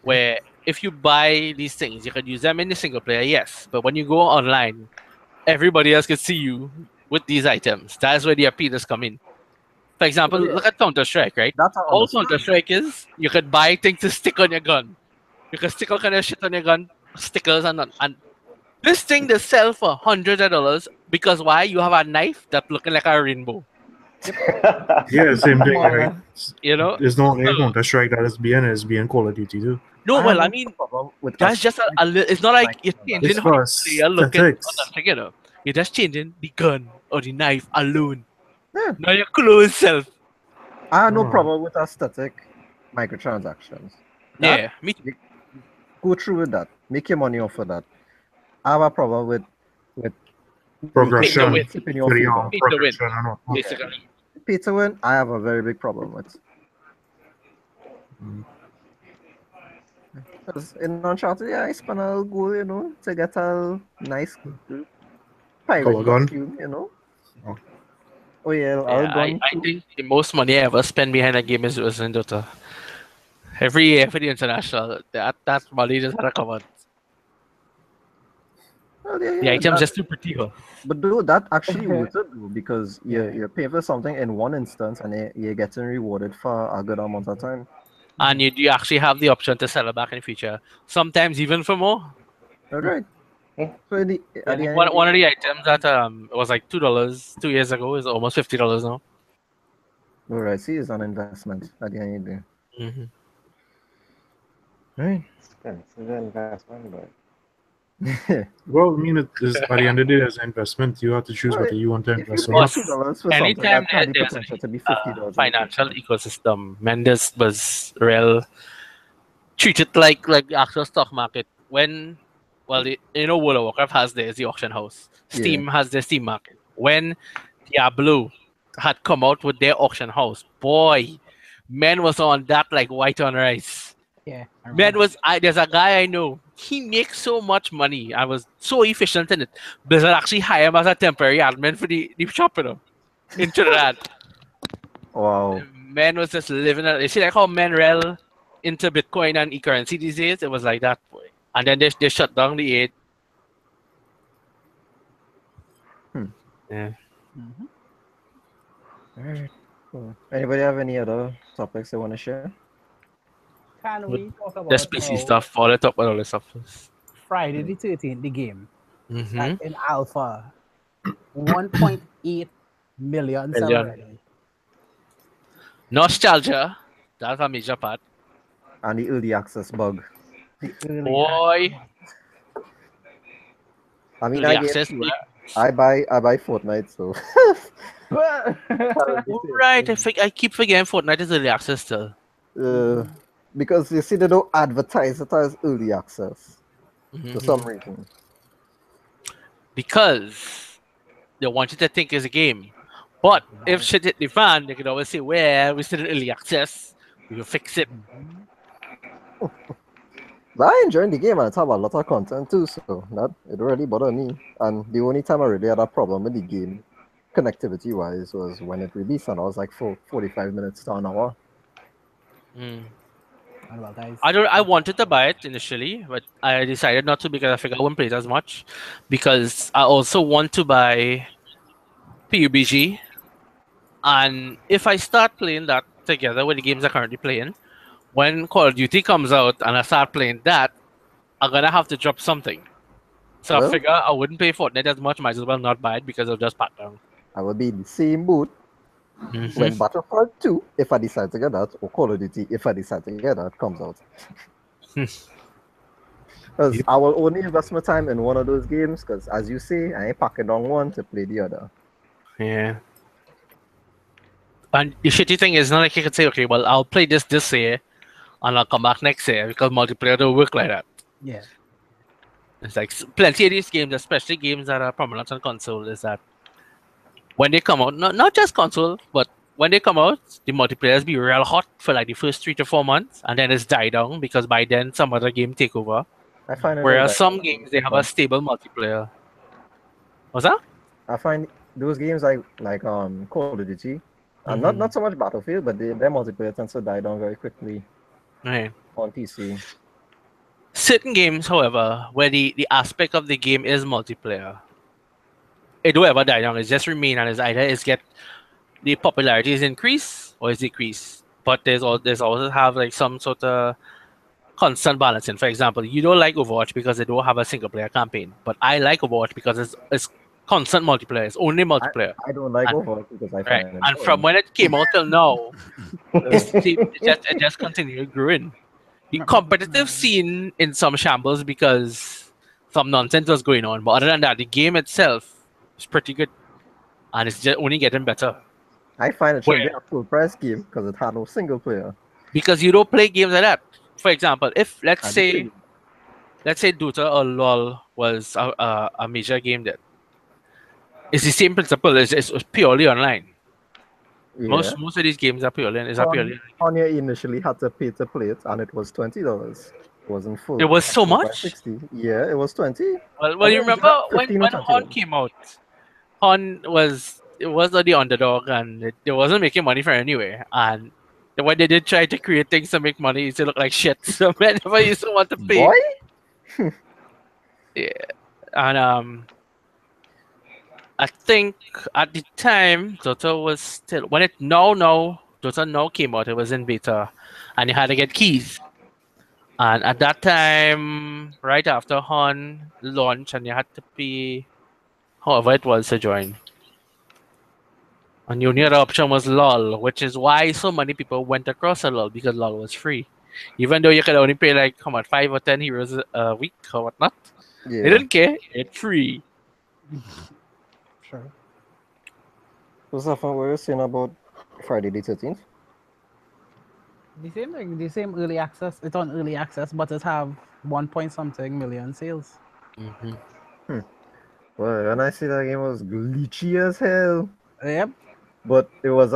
where if you buy these things, you can use them in the single player, yes. But when you go online, everybody else can see you with these items. That's where the appealers come in. For example, Oh, yeah. look at Counter-Strike, right? That's I All understand. Counter-Strike is you could buy things to stick on your gun. You can stick all kind of shit on your gun, stickers and this thing they sell for hundreds of dollars because why? You have a knife that's looking like a rainbow. Yeah, same thing, More or right? less. You know? It's not only So- Counter-Strike that is being Call of Duty too. No, I well, have I no mean, problem with that's just it's not like you're changing It's how for the player looking on aesthetics. the trigger. You're just changing the gun or the knife alone. Yeah. Not your clothes self. I have no Oh. problem with aesthetic microtransactions. Yeah, me too. Go through with that. Make your money off of that. I have a problem with Progression. win. tip in your Very favor. Pay to win. progression and all. Basically. Pay to win, I have a very big problem with. Because in Uncharted, yeah, I spent a go, to get a nice pirate Color gun? costume, Oh. Oh yeah, Yeah, I think the most money I ever spent behind a game was in Dota. Every year for the international, that money just had to come out. Well, yeah, The item's that- just too pretty. Huh? But though that actually worth it though, because you're paying for something in one instance and you're getting rewarded for a good amount of time. And you actually have the option to sell it back in the future. Sometimes even for more. Alright. So at the end One of the items that was like $2 2 years ago is almost $50 now. alright, see, it's an investment at the end of the day. Mm-hmm. Right. Expensive investment, but Well, I mean, it is, at the end of the day, as an investment, you have to choose whether you want to If you invest or pay not. $2 for something Anytime that had the there's potential to be a $50. financial ecosystem, Mendes was real treated like the actual stock market. When World of Warcraft has theirs, the auction house. Steam has their Steam market. When Diablo had come out with their auction house, boy, men was on that like white on rice. Yeah. I Man remember. there's a guy I know. He makes so much money. I was so efficient in it. Blizzard actually hired him as a temporary admin for the shop, in Trinidad. Wow. Man was just living it. You see like how men rel into Bitcoin and e-currency these days? It was like that, boy. And then they shut down the aid. Yeah. Mhm. Alright. Cool. Anybody have any other topics they want to share? Can we talk about Just PC how stuff. All the top with all the stuff. Friday the 13th, the game Mm-hmm. in alpha, 1.8 million sell Million. already. Nostalgia. That's a major part. And the early access bug. The early Boy. I mean, Early I guess access. I buy Fortnite, so Right. I keep forgetting Fortnite is early access still. because you see they don't advertise it as early access for some Mhm. reason. Because they want you to think it's a game. But if shit hit the fan, they can always say, well, we still in early access. We will fix it. But I enjoyed the game and it have a lot of content too, so that it really bothered me. And the only time I really had a problem with the game, connectivity wise, was when it released and I was like 45 minutes to an hour. Mm. And well, guys, I wanted to buy it initially, but I decided not to because I figured I wouldn't play it as much. Because I also want to buy PUBG. And if I start playing that together with the games I'm currently playing, when Call of Duty comes out and I start playing that, I'm gonna have to drop something. So I Well- figure I wouldn't pay Fortnite as much, might as well not buy it because it'll just pat down. I will be in the same boat Mhm. when Battlefield 2, if I decide to get that, or Call of Duty, if I decide to get that, comes out. Because I will only invest my time in one of those games, because as you say, I ain't packing on one to play the other. Yeah. And the shitty thing is not like you could say, okay, well, I'll play this year and I'll come back next year because multiplayer don't work like that. yeah. It's like plenty of these games, especially games that are prominent on console, is that when they come out, not just console, but when they come out, the multiplayers be real hot for like the first 3 to 4 months, and then it's die down because by then some other game take over. I find it Whereas like- some games they have a stable multiplayer. What's that? I find those games like Call of Duty And not so much Battlefield, but their multiplayer tends to die down very quickly Right. on PC. Certain games, however, where the aspect of the game is multiplayer, it don't ever die down. It just remain, and it's either it's get the popularity is increase or is decrease. But there's always have like some sort of constant balancing. For example, you don't like Overwatch because they don't have a single player campaign, but I like Overwatch because it's constant multiplayer. It's only multiplayer. I don't like And- Overwatch because I Right. find it And from boring. when it came out till now, it just continued growing. The competitive scene in some shambles because some nonsense was going on. But other than that, the game itself is pretty good. And it's just only getting better. I find it should be Where? a full price game because it had no single player. Because you don't play games like that. For example, if let's I say do. Dota or LOL was a major game that it's the same principle, it's purely online. Yeah. Most of these games are purely purely On you initially had to pay to play it, and it was $20. It wasn't full. It was so Full price much? 60. Yeah, it was 20. Well, you remember when 15 or Hon 20. came out, Hon was the underdog and it wasn't making money for anyway. And when they did try to create things to make money, it looked like shit. So whenever you still want to pay, Boy? yeah. And I think at the time Dota was still when it Dota now came out, it was in beta, and you had to get keys. And at that time, right after Hon launched, and you had to pay however it was to join. And the only other option was LOL, which is why so many people went across to LOL because LOL was free. Even though you could only pay like how much 5 or 10 heroes a week or whatnot. Yeah. They didn't care. It's free. Sure. So, Safa, what were you saying about Friday the 13th? The same thing, the same early access. It's on early access, but it have 1 point something million sales. Well, when I see that game was glitchy as hell. Yep. But it was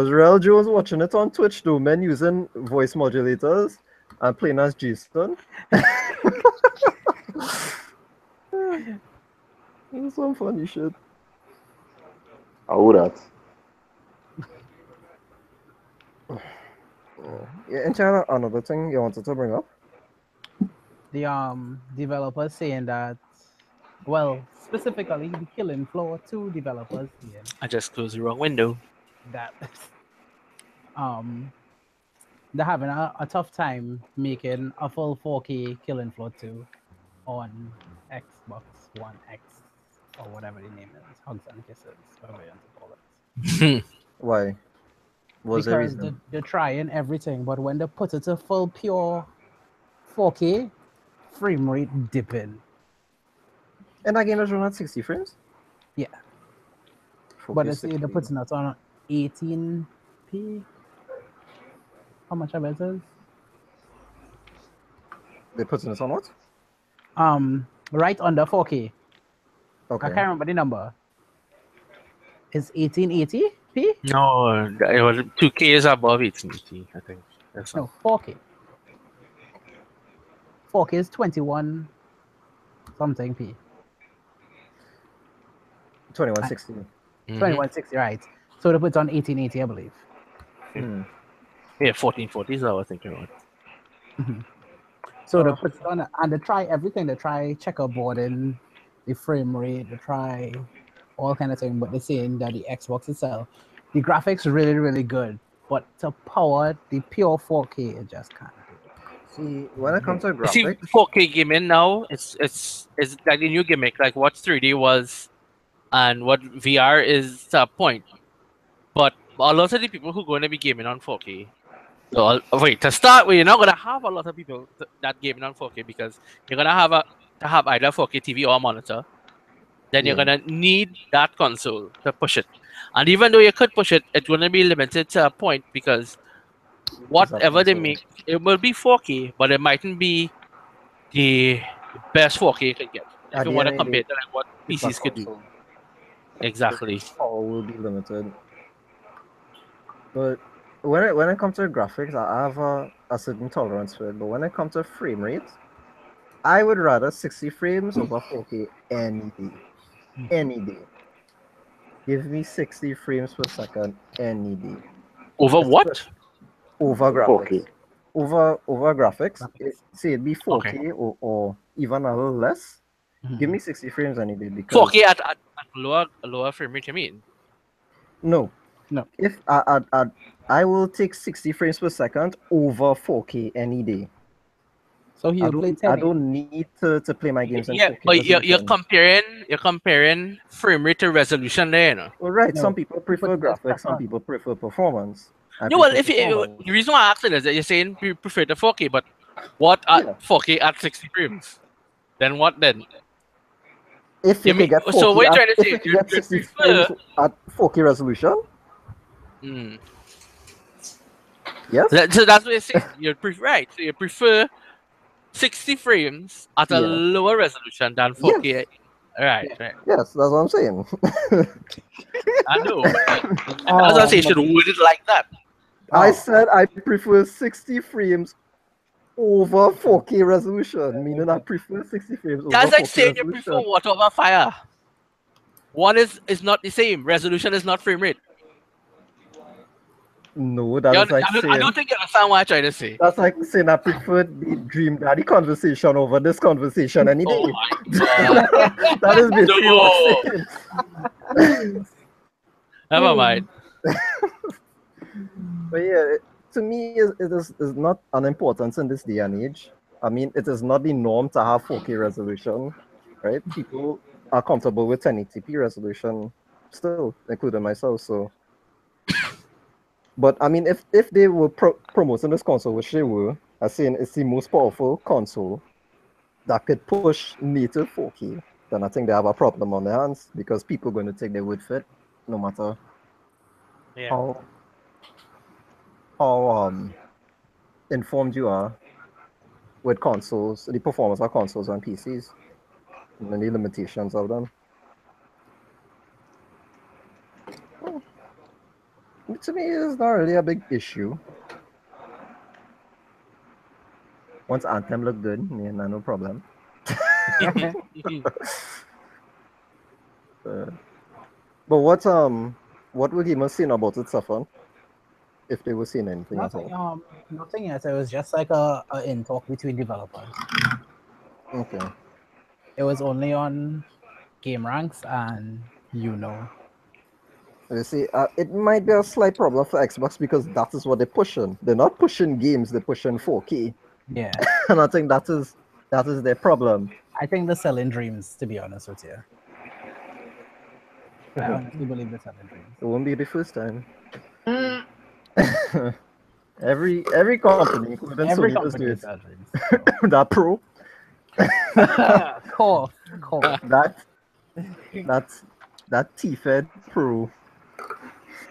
real Jones watching it on Twitch though, men using voice modulators and playing as Jason. It was some funny shit. How that? Yeah, and China, another thing you wanted to bring up? The developers saying that, well, specifically the Killing Floor 2 developers saying I just closed the wrong window. that they're having a tough time making a full 4K Killing Floor 2 on Xbox One X or whatever the name is, Hugs and Kisses, whatever you want to call it. Why? Was there Because reason? they're trying everything, but when they put it to full pure 4K, frame rate dipping. And that game is running at 60 frames? Yeah. 4K But they say 60. they're putting it on 18p. How much of it is? They're putting it on what? Right under 4K. I Okay. can't remember the number. It's 1880p? No, it was 2K is above 1880, I think. That's No, 4K. 4K is 21 something p. 2160. 2160, right. So they put it on 1880, I believe. Yeah, 1440 is what I was thinking about. So they put it on, and they try everything. They try checkerboarding, the frame rate, they try all kind of thing, but they're saying that the Xbox itself, the graphics really, really good, but to power the pure 4K, it just can't do it. See, when it comes to You see, graphics, 4K gaming now, it's like the new gimmick, like what 3D was and what VR is to a point. But a lot of the people who are going to be gaming on 4K, so wait, to start with, you're not going to have a lot of people that gaming on 4K because you're going to have either 4K TV or a monitor. Then you're Yeah. going to need that console to push it. And even though you could push it, it's going to be limited to a point because whatever they console. make, it will be 4K, but it mightn't be the best 4K you could get. If At you the want to end of the compare day, to like what it's a PCs could do. console. Exactly. Power will be limited. But when it comes to graphics, I have a certain tolerance for it. But when it comes to frame rate, I would rather 60 frames over 4K any day. Any day. Give me 60 frames per second any day. Over what? Over graphics. 4K. Over graphics. Say it be 4K Okay. or even a little less. Mhm. Give me 60 frames any day because 4K at lower frame rate, you mean? no. No. If I will take 60 frames per second over 4K any day. So he'll play 10. I don't need to play my games in Yeah, 4K but you're resolution. comparing frame rate to resolution there, you know. Well, right. No, Some people prefer but it's graphics. Some preference. people prefer performance. I No, well, prefer if you, performance. the reason why I asked it is that you're saying you prefer the 4K, but what at Yeah. 4K at 60 frames? Then what then? If you You can get 4K, so what you trying to if say? you can You get 60 prefer? frames at 4K resolution, Mm. yes. So that's what you're saying. You prefer, right? So you prefer 60 frames at a Yeah. lower resolution than 4K. Yes. Right. Yes, that's what I'm saying. I know. That's why I say you should word it like that. I said I prefer 60 frames over 4K resolution, meaning I prefer 60 frames over That's like 4K saying you prefer resolution. water over fire. One is not the same. Resolution is not frame rate. No, that is like I saying don't think you understand what I'm trying to say. that's like saying I prefer the Dream Daddy conversation over this conversation any day. Oh my god. That is basically what I'm saying. Never mind. But yeah, to me, it is not unimportant in this day and age. I mean, it is not the norm to have 4K resolution, right? People are comfortable with 1080p resolution still, including myself. So, but I mean, if they were promoting this console, which they were, as saying it's the most powerful console that could push native 4K, then I think they have a problem on their hands because people are going to take their word for it, no matter Yeah. how informed you are with consoles, the performance of consoles on PCs, and the limitations of them. To me, it's not really a big issue. Once Anthem looked good, yeah, no problem. But what were gamers saying about it, Safan? If they were saying anything at all? Nothing yet. It was just like a in talk between developers. Okay. It was only on game ranks and You see, it might be a slight problem for Xbox because that is what they're pushing. They're not pushing games; they're pushing 4K, Yeah. and I think that is their problem. I think they're selling dreams, to be honest with you. I honestly believe they're selling dreams. It won't be the first time. every company, including Every Sony, does company do it. sells dreams. That Pro, Cough. that T-Fed Pro.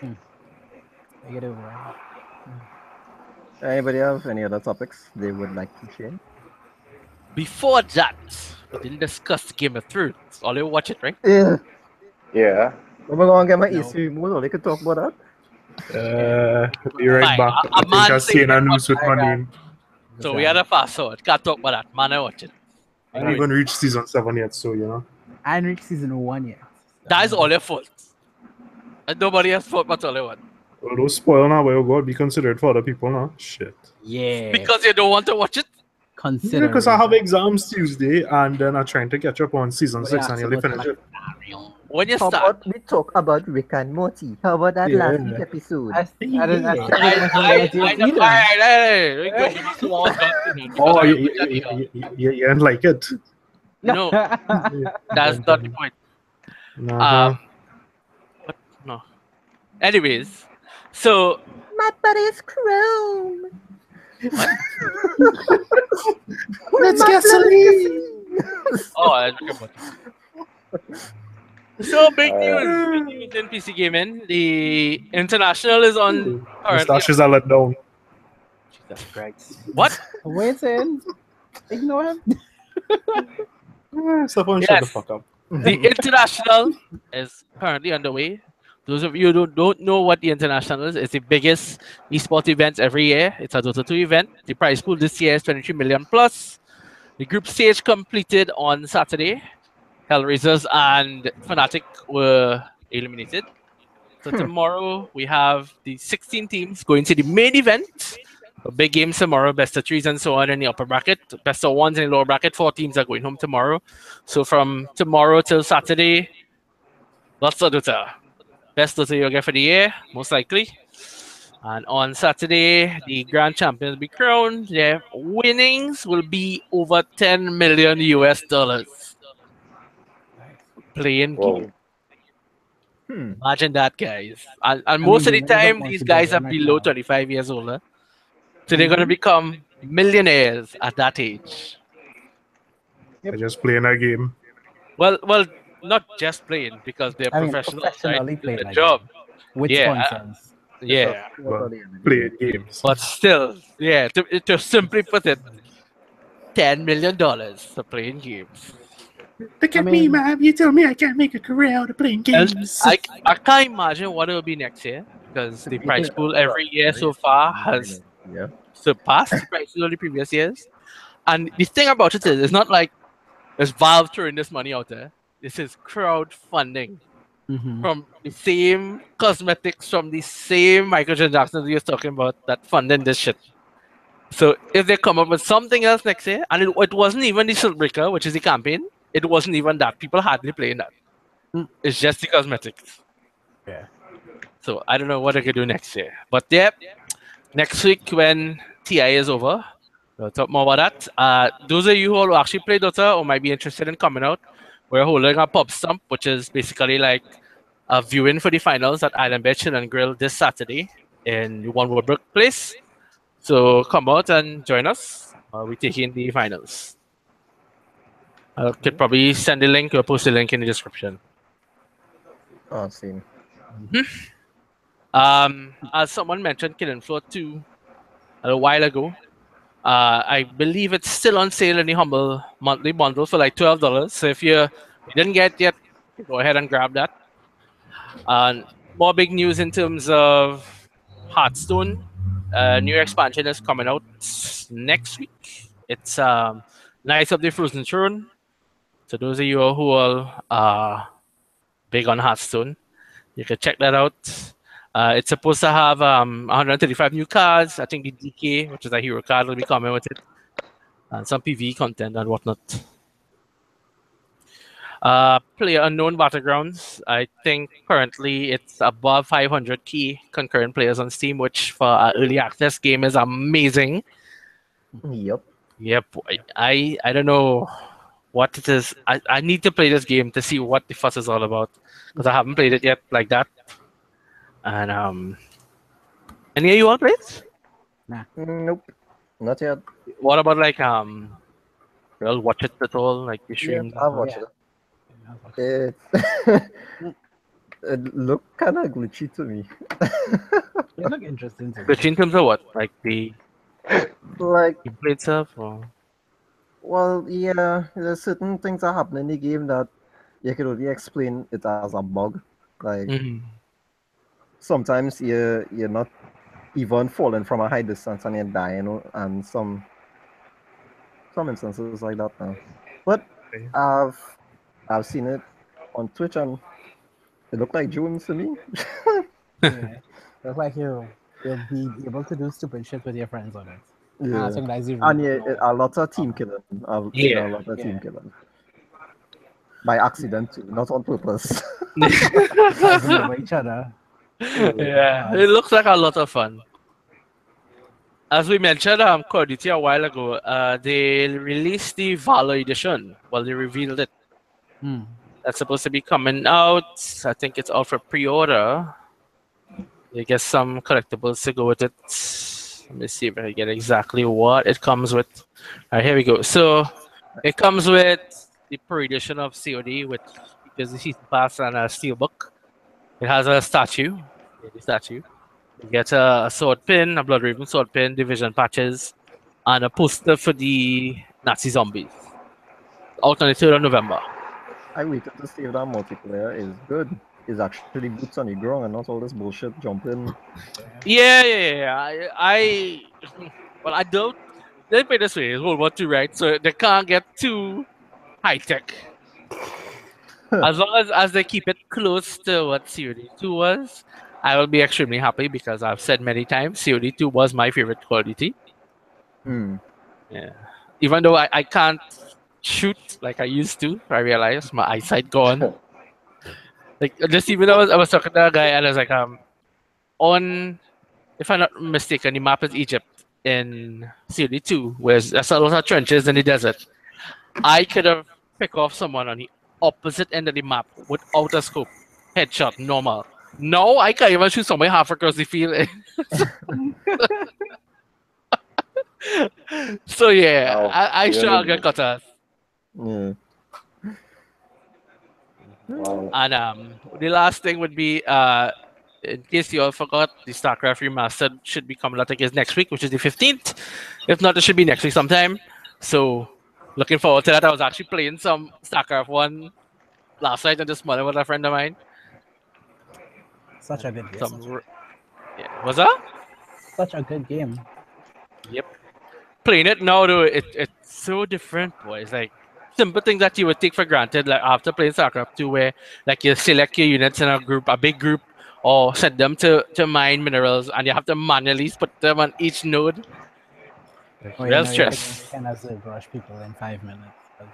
I get over it. Anybody have any other topics they would like to share? Before that, we didn't discuss Game of Thrones. All you watch it, right? Yeah. Yeah. I'm gonna get my No. AC removed, or they could talk about that. Be right Fine. back. A I think man I seen a saying news with my I got- name. So we had a fast forward. Can't talk about that. Man, I watch it. I haven't even reached season 7 yet, so you know. I ain't reached season 1 yet. That is all your fault. And nobody has fault but all your one. Well, don't spoil now, but you got to be considerate for other people now. Shit. Yeah. Because you don't want to watch it. Consider Because I have exams Tuesday, and then I'm trying to catch up on season 6 and nearly finish it. When you How start, about we talk about Rick and Morty? How about that Yeah. last week episode? I didn't I Oh, you didn't like it? No, that's not the point. Uh-huh. But no. Anyways, so My buddy's Chrome. Let's get Celine. I forgot about it. So big news in PC gaming. The international is on. Mustaches are let down. Jesus Christ. What? Waiting. Ignore him. Someone Yes. shut the fuck up. The international is currently underway. Those of you who don't know what the international is, it's the biggest esports event every year. It's a Dota 2 event. The prize pool this year is 23 million plus. The group stage completed on Saturday. Hellraisers and Fnatic were eliminated. So tomorrow we have the 16 teams going to the main event. A big games tomorrow, best of threes and so on in the upper bracket, best of ones in the lower bracket. 4 teams are going home tomorrow. So from tomorrow till Saturday, lots of Dota. Best Dota you'll get for the year, most likely. And on Saturday, the grand champions will be crowned. Their winnings will be over 10 million US dollars. Playing game. Imagine that, guys. And most of the time, these guys are below 25 years old. So they're going to become millionaires at that age. They're just playing a game. Well, not just playing, because they're professionals, professionally right? playing The like job. with Yeah. sponsors. Yeah. Well, playing games. But still, yeah, to simply put it, $10 million for playing games. Look at me, man. You tell me I can't make a career out of playing And games. I can't imagine what it will be next year, because the prize pool every year so far has surpassed the prices of the previous years. And the thing about it is, it's not like it's Valve throwing this money out there. This is crowdfunding from the same cosmetics, from the same MicroTransacs we were talking about that funding this shit. So if they come up with something else next year, and it wasn't even the Siltbreaker, which is the campaign, it wasn't even that. People hardly playing that. It's just the cosmetics. Yeah. So I don't know what I could do next year. But yeah, next week when TI is over, we'll talk more about that. Those of you who actually play Dota or might be interested in coming out, we're holding a pub stump, which is basically like a viewing for the finals at Island Beach and Grill this Saturday in One Woodbrook Place. So come out and join us. We're taking the finals. I could probably send the link or post the link in the description. Oh, Sane. As someone mentioned, Killing Floor 2 a while ago. I believe it's still on sale in the Humble monthly bundle for like $12. So if you didn't get it yet, go ahead and grab that. More big news in terms of Hearthstone. New expansion is coming out next week. It's Knights of the Frozen Throne. So those of you who are big on Hearthstone, you can check that out. It's supposed to have 135 new cards. I think the DK, which is a hero card, will be coming with it. And some PvE content and whatnot. Player Unknown Battlegrounds. I think currently it's above 500 key concurrent players on Steam, which for an early access game is amazing. Yep. I don't know what it is. I need to play this game to see what the fuss is all about, because I haven't played it yet like that. And any of you all played? Nope. Not yet. What about like well, watch it at all, like the stream? Yeah, I've watched it. It looked kind of glitchy to me. It look interesting to me. But in terms of what, like the Like, gameplay stuff, or well, yeah, there's certain things that happen in the game that you can only explain it as a bug. Like, sometimes you're not even falling from a high distance and you're dying, and some instances like that now. But I've seen it on Twitch and it looked like Jones to me. Yeah. Looks like you'll be able to do stupid shit with your friends on it. Yeah. I think that's the And a lot of team killing. I've seen a lot of team killing. By accident too, not on purpose. over each other. yeah, it looks like a lot of fun. As we mentioned, Call of Duty a while ago, they released the Valor edition. Well, they revealed it. That's supposed to be coming out. I think it's out for pre-order. You get some collectibles to go with it. Let me see if I get exactly what it comes with. All right, here we go. So it comes with the Pro edition of COD, which is the season pass and a steelbook. It has a statue. The statue. You get a sword pin, a Blood Raven sword pin, division patches, and a poster for the Nazi zombies. Out on the 3rd of November. I waited to see if that multiplayer is good. Is actually boots on the ground and not all this bullshit jumping. Yeah. Well, I don't. Let's put it this way: it's World War II, right? So they can't get too high tech. As long as they keep it close to what COD2 was, I will be extremely happy because I've said many times COD2 was my favorite Call of Duty. Yeah. Even though I can't shoot like I used to, I realized my eyesight gone. Like just even though I was talking to a guy and I was like, on, if I'm not mistaken, the map is Egypt in COD2, where there's a lot of trenches in the desert. I could have picked off someone on the opposite end of the map without a scope. Headshot, normal. No, I can't even shoot somebody half across the field. So yeah, Oh, I you sure I'll need- get cutters. Yeah. Wow. And the last thing would be in case you all forgot, the StarCraft Remastered should be coming out, I guess, next week, which is the 15th. If not, it should be next week sometime. So looking forward to that. I was actually playing some StarCraft 1 last night and this morning with a friend of mine. Such a good game. Yeah, what's that? Such a good game. Yep. Playing it now, though, it's so different, boy. It's like simple things that you would take for granted, like after playing StarCraft 2, where like you select your units in a big group, or send them to mine minerals, and you have to manually put them on each node. Oh, Real you stress. can rush people in 5 minutes.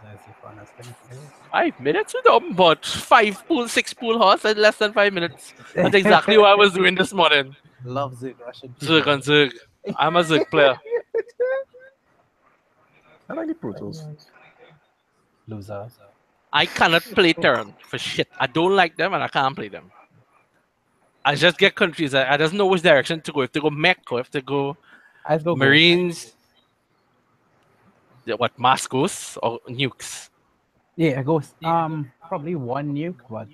That's the funnest thing to do. 5 minutes with them, but 6 pool horse in less than 5 minutes. That's exactly what I was doing this morning. Love Zerg rushing people. Zerg on Zerg. I'm a Zerg player. I like the Protoss. Loser. I cannot play Terran for shit. I don't like them and I can't play them. I just get confused. I don't know which direction to go. If to go mech or if to go I'd go Marines. What, Mascos or nukes? Yeah, ghost. Probably one nuke, but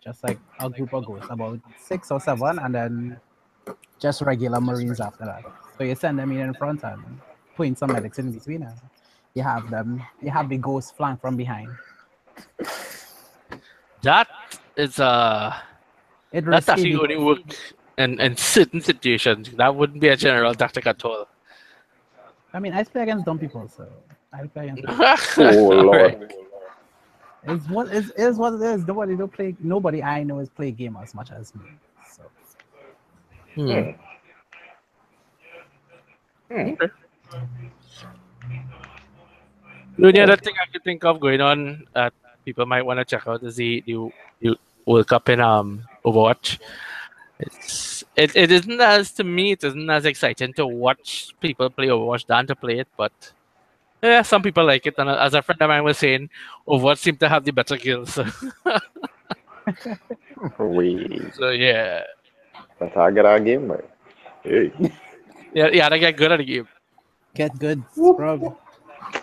just like a group of ghosts, about 6 or 7, and then just regular Marines after that. So you send them in front and put in some medics in between, and you have the ghost flank from behind. That is that's actually only work in certain situations. That wouldn't be a general tactic at all. I mean, I play against dumb people, so I play against. Oh Lord. It's what it is. Nobody I know is play game as much as me. So Okay. The only other thing I could think of going on that people might want to check out is the World Cup in Overwatch. It isn't as, to me, it isn't as exciting to watch people play Overwatch than to play it, but yeah, some people like it. And as a friend of mine was saying, Overwatch seemed to have the better kills. So, so yeah. That's how I get our game, right? Hey. Yeah, they get good at the game. get good, bro.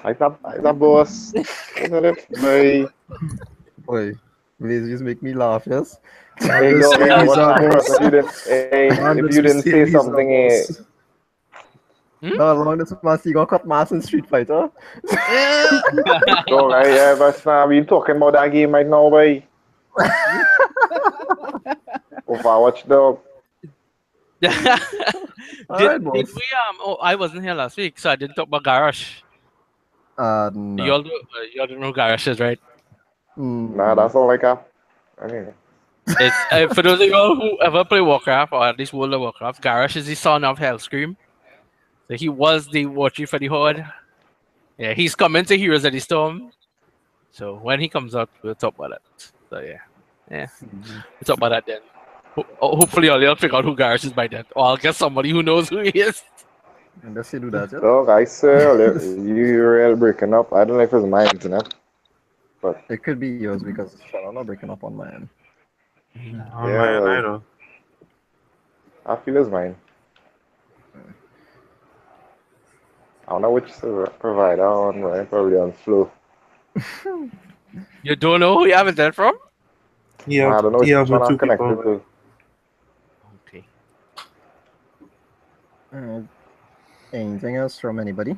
I thought boss. Isn't it? Very. Boy, please just make me laugh, yes? Hey, yo, hey, what's up, boss? If you didn't say something, No, long this man, you gonna cut mass in Street Fighter. Yo, right, yeah, but we talking about that game right now, boy. Overwatch, dog. Alright, Did boss. we I wasn't here last week, so I didn't talk about Garrosh. No. You all don't know who Garrosh is, right? Nah, that's all I got. Anyway. It's for those of you all who ever play Warcraft, or at least World of Warcraft, Garrosh is the son of Hellscream. So he was the war chief for the Horde. Yeah, he's coming to Heroes of the Storm. So when he comes out, we'll talk about it. So yeah, we'll talk about that then. Hopefully, I'll figure out who Garrosh is by then, or I'll get somebody who knows who he is. And let's do that, yeah? Dog, I swear, you're real breaking up. I don't know if it's my internet, but It could be yours because I'm not breaking up on my end. On Yeah, my well. idol. I feel it's mine. I don't know which provider on, right? Probably on Flow. You don't know who you have it from? Yeah, I don't know which yeah, one with I'm two connected people. to. Okay. Anything else from anybody?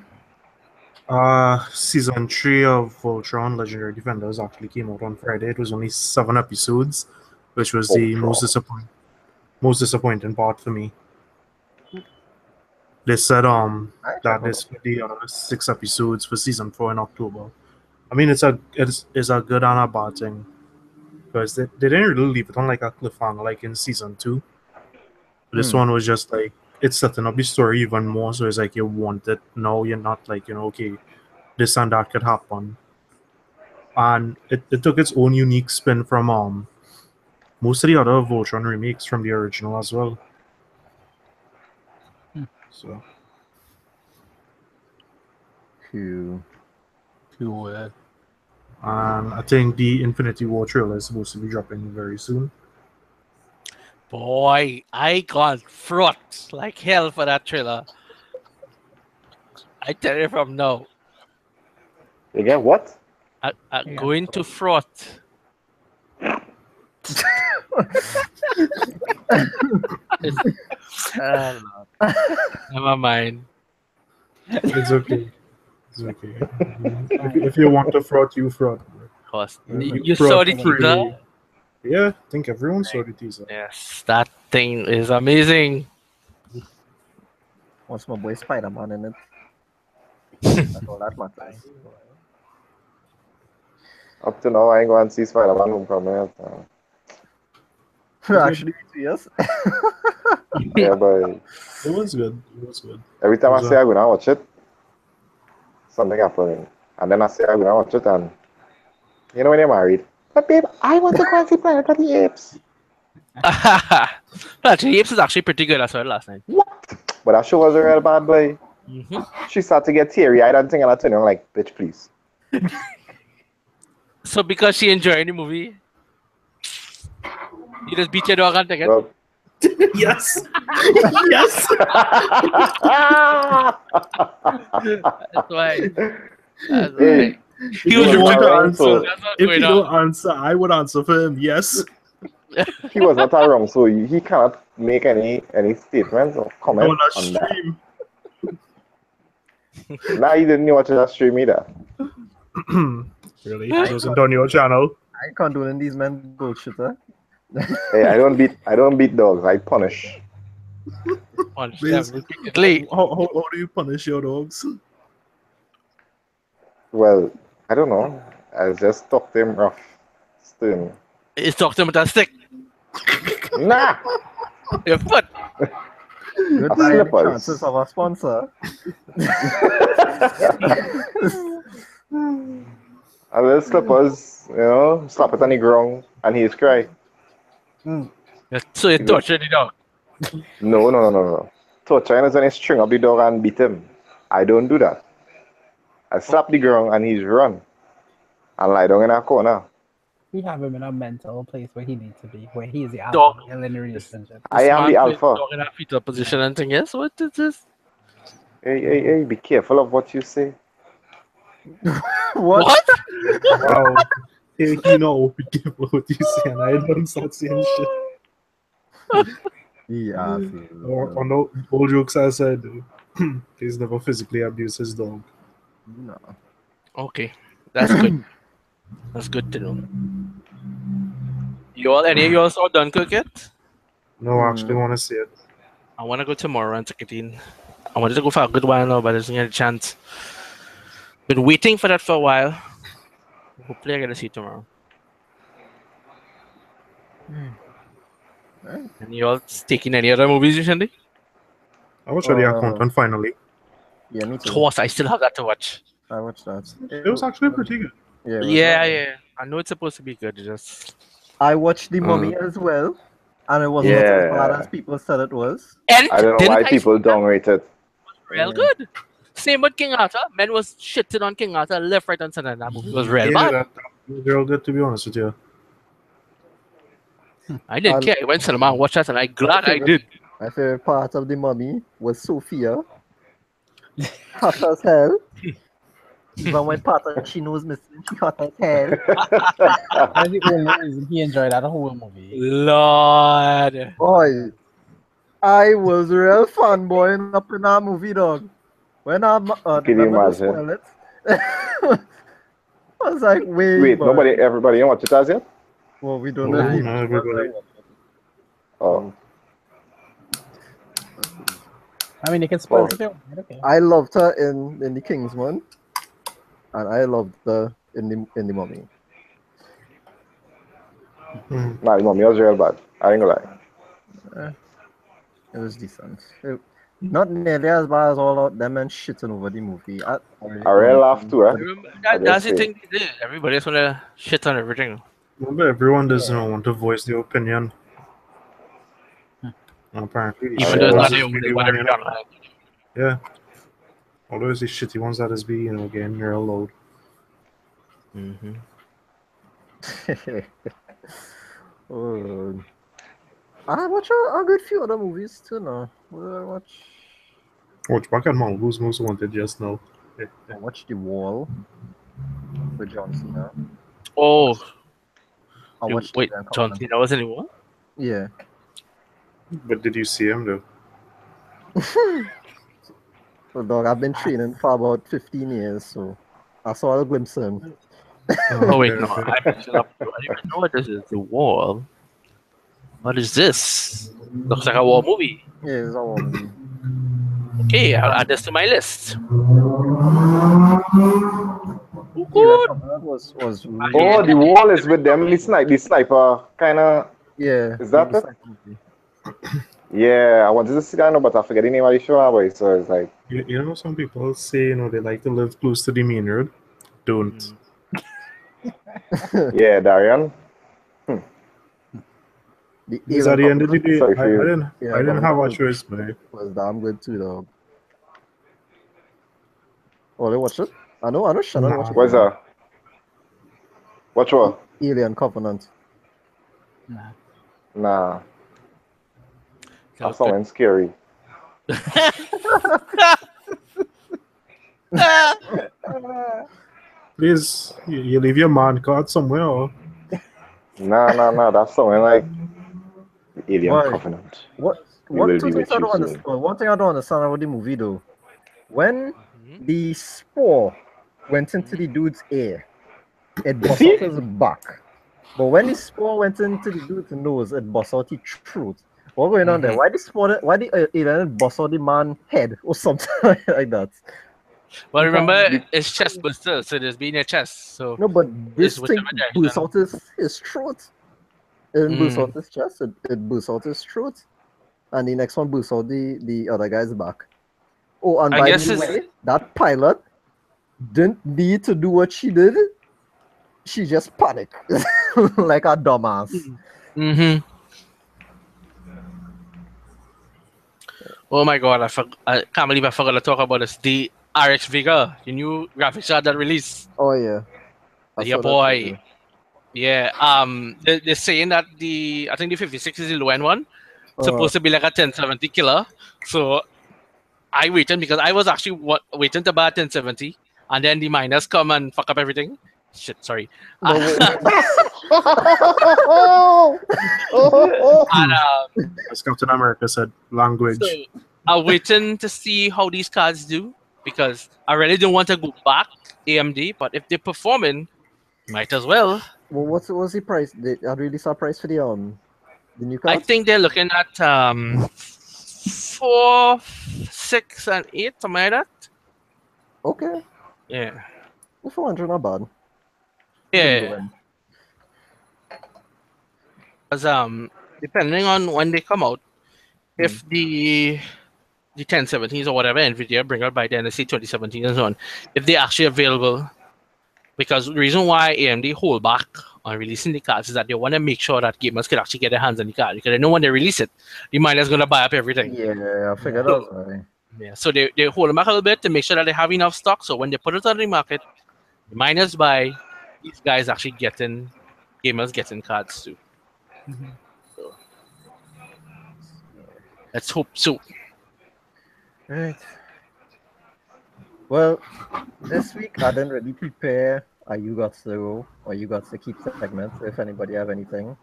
Season 3 of Voltron Legendary Defenders actually came out on Friday. It was only 7 episodes, which was the Voltron. most disappointing part for me. They said that this would be 6 episodes for season 4 in October. I mean, it's a good and a bad thing. because they didn't really leave it on like a cliffhanger like in season 2. This one was just like it's setting up the story even more, so it's like you want it now. You're not like okay, this and that could happen, and it took its own unique spin from most of the other Voltron remakes from the original as well. So Cool. Cool. and I think the Infinity War trailer is supposed to be dropping very soon. Boy, I got fraught like hell for that trailer. I tell you from now, You get what? I'm going to fraught. Never mind. It's okay. It's okay. If you want to fraud, you fraud. Cause You you saw the fraud teaser? free. Yeah, I think everyone saw the teaser. Yes, that thing is amazing. What's my boy Spider-Man in it? That's all that matters. Up to now, I ain't going to see Spider-Man Homecoming. Actually, yes. Yeah, but It was good. It was good. every time I Was say I'm going to watch it, something happening. And then I say I'm going to watch it, and you know when you're married? But babe, I want to go and see Planet of the Apes. Planet of the Apes is actually pretty good. I saw it last night. What? But that show was a real bad boy. She started to get teary-eyed and thing, and I turned around like, bitch, please. So because she enjoyed the movie, you just beat your dog and take it. Well, Yes. Yes. That's why. That's Hey, why. He was If you want to wrong, answer, so That's what's if going you on. don't answer, I would answer for him. Yes. he was not wrong, so he cannot make any statements or comment On a on that. stream. Nah, he didn't watch that stream either. Really? It wasn't on your channel. I condoning these men bullshit, huh? Hey, I don't beat dogs. I punish. Punch Please. them repeatedly. How do you punish your dogs? Well, I don't know. I just talk to him rough, stern. It's talk to him with a stick. Nah, Your foot. Good That's slippers. chances of a sponsor. a little slippers, slap it on the ground, and he's cry. So you torture the dog. No. Torturing is when he string up the dog and beat him. I don't do that. I slap the ground and he's run. And lie down in a corner. We have him in a mental place where he needs to be, where he is the Dog. alpha male in the relationship. I am the Man plays alpha. Dog in a fetal position and thing. Yes, what is this? Hey, be careful of what you say. What? Wow. Hey, you know, be careful what you say, and I don't start saying shit. Yeah. Or no, all jokes aside, he's never physically abused his dog. No. Okay, that's good. That's good to know. Any of you all saw Dunkirk yet? No, I actually want to see it. I want to go tomorrow and take it in. I wanted to go for a good while now, but I didn't get a chance. Been waiting for that for a while. Hopefully, I get to see it tomorrow. And you all taking any other movies recently? I watched the accountant finally. Yeah, me Of too. course, I still have that to watch. I watched that. It was actually pretty good. Yeah. it was Yeah. I know it's supposed to be good. Just I watched The Mummy as well, and it wasn't as bad Yeah. as people said it was. and I don't know didn't why I people say that downrate it. was real good. Same with King Arthur. Men was shitting on King Arthur left, right, and center. That movie was real bad. that was real good, to be honest with you. I didn't care. I went to cinema and watched that, and I'm glad I did. My favorite part of The Mummy was Sophia. Hot as hell. Even when Pacino was missing, she hot as hell. That's the only reason he enjoyed that whole movie. Lord. Boy, I was real fanboying up in that movie, dog. When I'm Can you remember to imagine? spoil it. I was like, Wait, boy. everybody don't watch it as yet? Well, we don't No, know. no, everybody. Oh, I mean, they can spoil Well, it if they want. Okay. I loved her in the Kingsman, and I loved her in the Mummy. Nah, the mummy was real bad. I ain't gonna lie. It was decent. Not nearly as bad as all of them and shitting over the movie. I really laughed too, eh? Remember, I that's the just say. thing they did. Everybody's gonna shit on everything. Remember, everyone doesn't want to voice their opinion. Apparently, Even though it's not they want to read online. Yeah. Although it's the shitty ones that is be, getting real loud. Mm-hmm. Oh. I watch a good few other movies too now. What did I watch? Watch back at Who's Most Wanted just now. I watched The Wall with John Cena. Oh, I watched wait, Alien John Covenant. Cena was anyone? Yeah. But did you see him though? Well, dog, I've been training for about 15 years, so I saw a glimpse of him. Oh wait, no, I mixed it up. I don't even know what this is. The Wall. What is this? Looks like a war movie. Yeah, it's a war movie. Okay, I'll add this to my list. Alien Good. Covenant was Oh, the wall is with them. The sniper kind of. yeah. Is that the it? second movie. Yeah, I wanted to see that, but I forget the name of the show now, boy. So it's like, You know, some people say they like to live close to the main road. Don't. yeah, Darian. Because at the end of the day, Sorry I for you. didn't have a choice, man. Was damn good too, dog. Oh, they watched it? I know Shannon watched it. What's that? Watch what? Alien Covenant. Nah. That's something scary. Please, you leave your man card somewhere. Or... Nah. That's something like the Alien Why? Covenant. What We will two be things with I you don't soon. understand. One thing I don't understand about the movie though. When the spore went into the dude's ear, it bust out his back. But when the spore went into the dude's nose, it bust out the throat. What's going on there? Why the alien bust out the man's head or something like that? Well, remember, it's chest buster, so there's being a chest. So No, but this It's thing whichever burst direction. out his throat. It didn't burst out his chest, it burst out his throat. And the next one burst out the other guy's back. Oh, and I by guess the it's- way, that pilot didn't need to do what she did. She just panicked like a dumbass. Mm-hmm. Oh my god, I can't believe I forgot to talk about this. The RX Vega, the new graphics card that released. Oh yeah. I Yeah, saw that boy. too. Yeah. They're saying that I think the 56 is the low end one. Supposed to be like a 1070 killer. So I waited because I was actually waiting to buy a 1070, and then the miners come and fuck up everything. Shit, sorry. And, As Captain America said, language. so I'm waiting to see how these cards do because I really don't want to go back AMD, but if they're performing, might as well. Well, what's the price? I really saw price for the new I cards? think they're looking at 4, 6, and 8, something like that. Okay. Yeah. 400 not bad. Yeah. Because depending on when they come out, if the 1070s or whatever NVIDIA bring out by then, let's say 2017 and so on, if they're actually available, because the reason why AMD hold back on releasing the cards is that they want to make sure that gamers can actually get their hands on the card, because they know when they release it, the miner's going to buy up everything. Yeah, I figured that was right. Yeah, so they hold them back a little bit to make sure that they have enough stock, so when they put it on the market, the miners buy, these guys actually gamers getting cards too. So, let's hope so. Right. Well, this week I didn't really prepare you got to keep segments if anybody have anything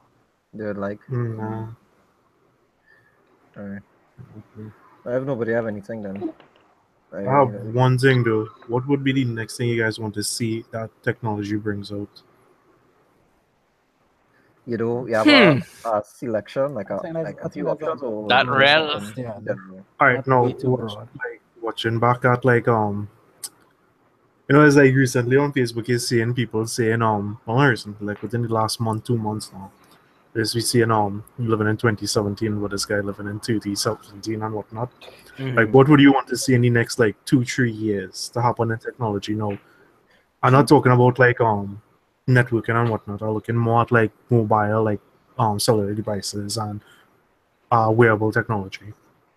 they would like. Nah. Alright. If nobody have anything then. I have one thing though. What would be the next thing you guys want to see that technology brings out? You know, you have a selection, like a few that's options or That rel. Yeah. Alright, no, way too broad. watching back at it's like recently on Facebook you're seeing people saying like within the last month, 2 months now, As we see living in 2017 with this guy living in 2017 and whatnot. Like, what would you want to see in the next like 2-3 years to happen in technology now? I'm not talking about like networking and whatnot. I'm looking more at like mobile, like cellular devices and wearable technology.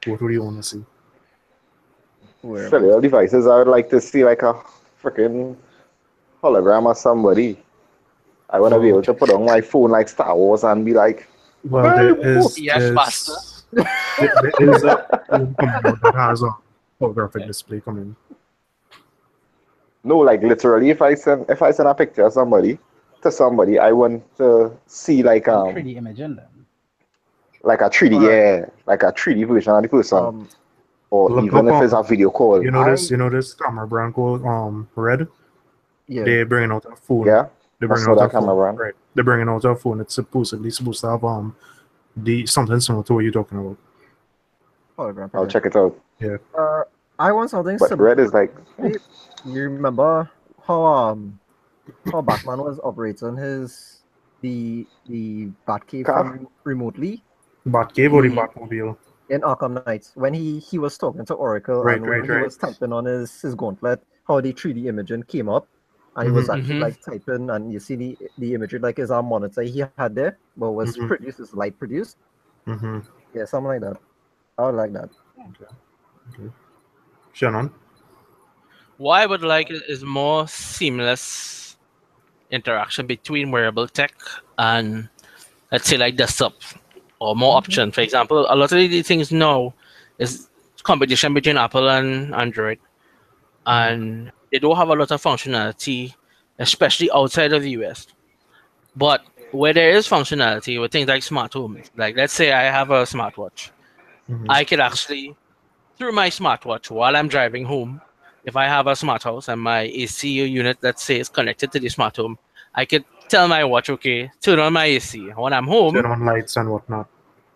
What would you want to see? Cellular devices, I would like to see like a freaking hologram of somebody. I want to be able to put on my phone like Star Wars and be like, well, there is faster. there is a phone coming out that has a holographic display coming. no, like literally, if I send a picture of somebody to somebody, I want to see like 3D imaging them. like a 3D, like a 3D version of the person, or Look even up, if it's a video call. You know this camera brand called Red. Yeah. They're bringing out a phone. Yeah, They're I bringing saw out that a phone. camera brand. Right. They're bringing out a phone. It's supposedly supposed to have the something similar to what you're talking about. Hologram. I'll check it out. Yeah. I want something But similar. Red is like, You remember how Batman was operating the Batcave Car? remotely Batcave or the Batmobile? in Arkham Knights when he was talking to Oracle Right, and when he right. was typing on his gauntlet, how the 3D imaging came up and he was actually like typing and you see the imagery like his monitor he had there, but was produced, is light produced. Yeah, something like that. I would like that. Okay. Shannon? What I would like is more seamless interaction between wearable tech and, let's say, like desktop, or more options. For example, a lot of these things now is competition between Apple and Android, and they don't have a lot of functionality, especially outside of the US. But where there is functionality with things like smart home, like let's say I have a smartwatch, I could actually, through my smartwatch while I'm driving home, if I have a smart house and my AC unit, let's say, is connected to the smart home, I could tell my watch, okay, turn on my AC. When I'm home, Turn on lights and whatnot.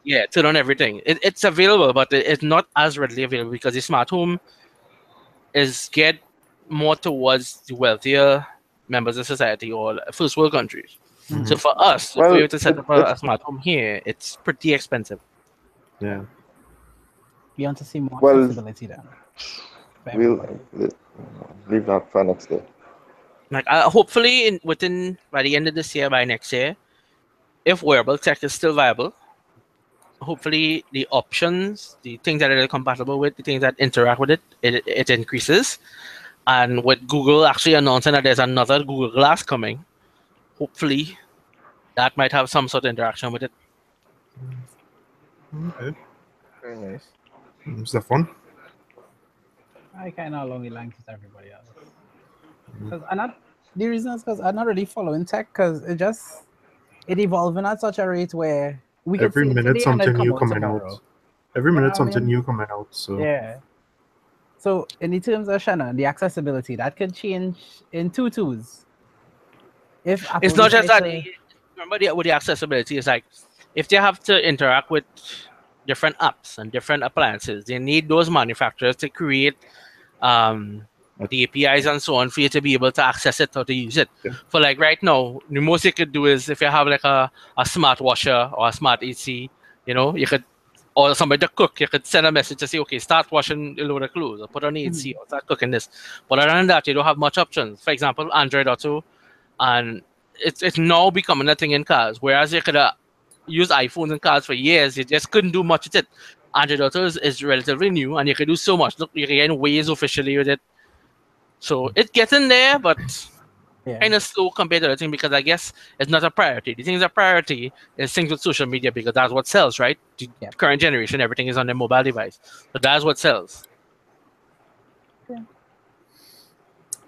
yeah, turn on everything. It's available, but it's not as readily available because the smart home is geared more towards the wealthier members of society or first world countries. So for us, if we were to set up a smart home here, it's pretty expensive. Yeah. We want to see more Well, accessibility then. we'll leave that for next day. Like hopefully within by the end of this year, by next year, if wearable tech is still viable, hopefully the options, the things that are compatible with, the things that interact with it increases. And with Google actually announcing that there's another Google Glass coming, hopefully that might have some sort of interaction with it. Okay. Very nice. Is that fun? I kind of along the lines with everybody else. Because the reason is because I'm not really following tech because it evolving at such a rate where we can Every see it minute today and something it'll new come coming tomorrow. out. Every minute I something mean? new coming out. So Yeah. So in the terms of Shannon, the accessibility that could change in twos. If Apple It's not just that. decides Remember with the accessibility, it's like if they have to interact with different apps and different appliances, they need those manufacturers to create the APIs and so on for you to be able to access it or to use it. Yeah. For like right now, the most you could do is if you have like a smart washer or a smart AC, you could, or somebody to cook, you could send a message to say, okay, start washing a load of clothes or put on the AC or start cooking this. But other than that, you don't have much options. For example, Android Auto, and it's now becoming a thing in cars. Whereas you could use iPhones in cars for years, you just couldn't do much with it. Android Auto is relatively new, and you can do so much. Look, you can get ways officially with it. So it's getting there, but kind of slow compared to the thing because I guess it's not a priority. The thing is a priority is things with social media because that's what sells, right? The current generation, everything is on their mobile device. So that's what sells.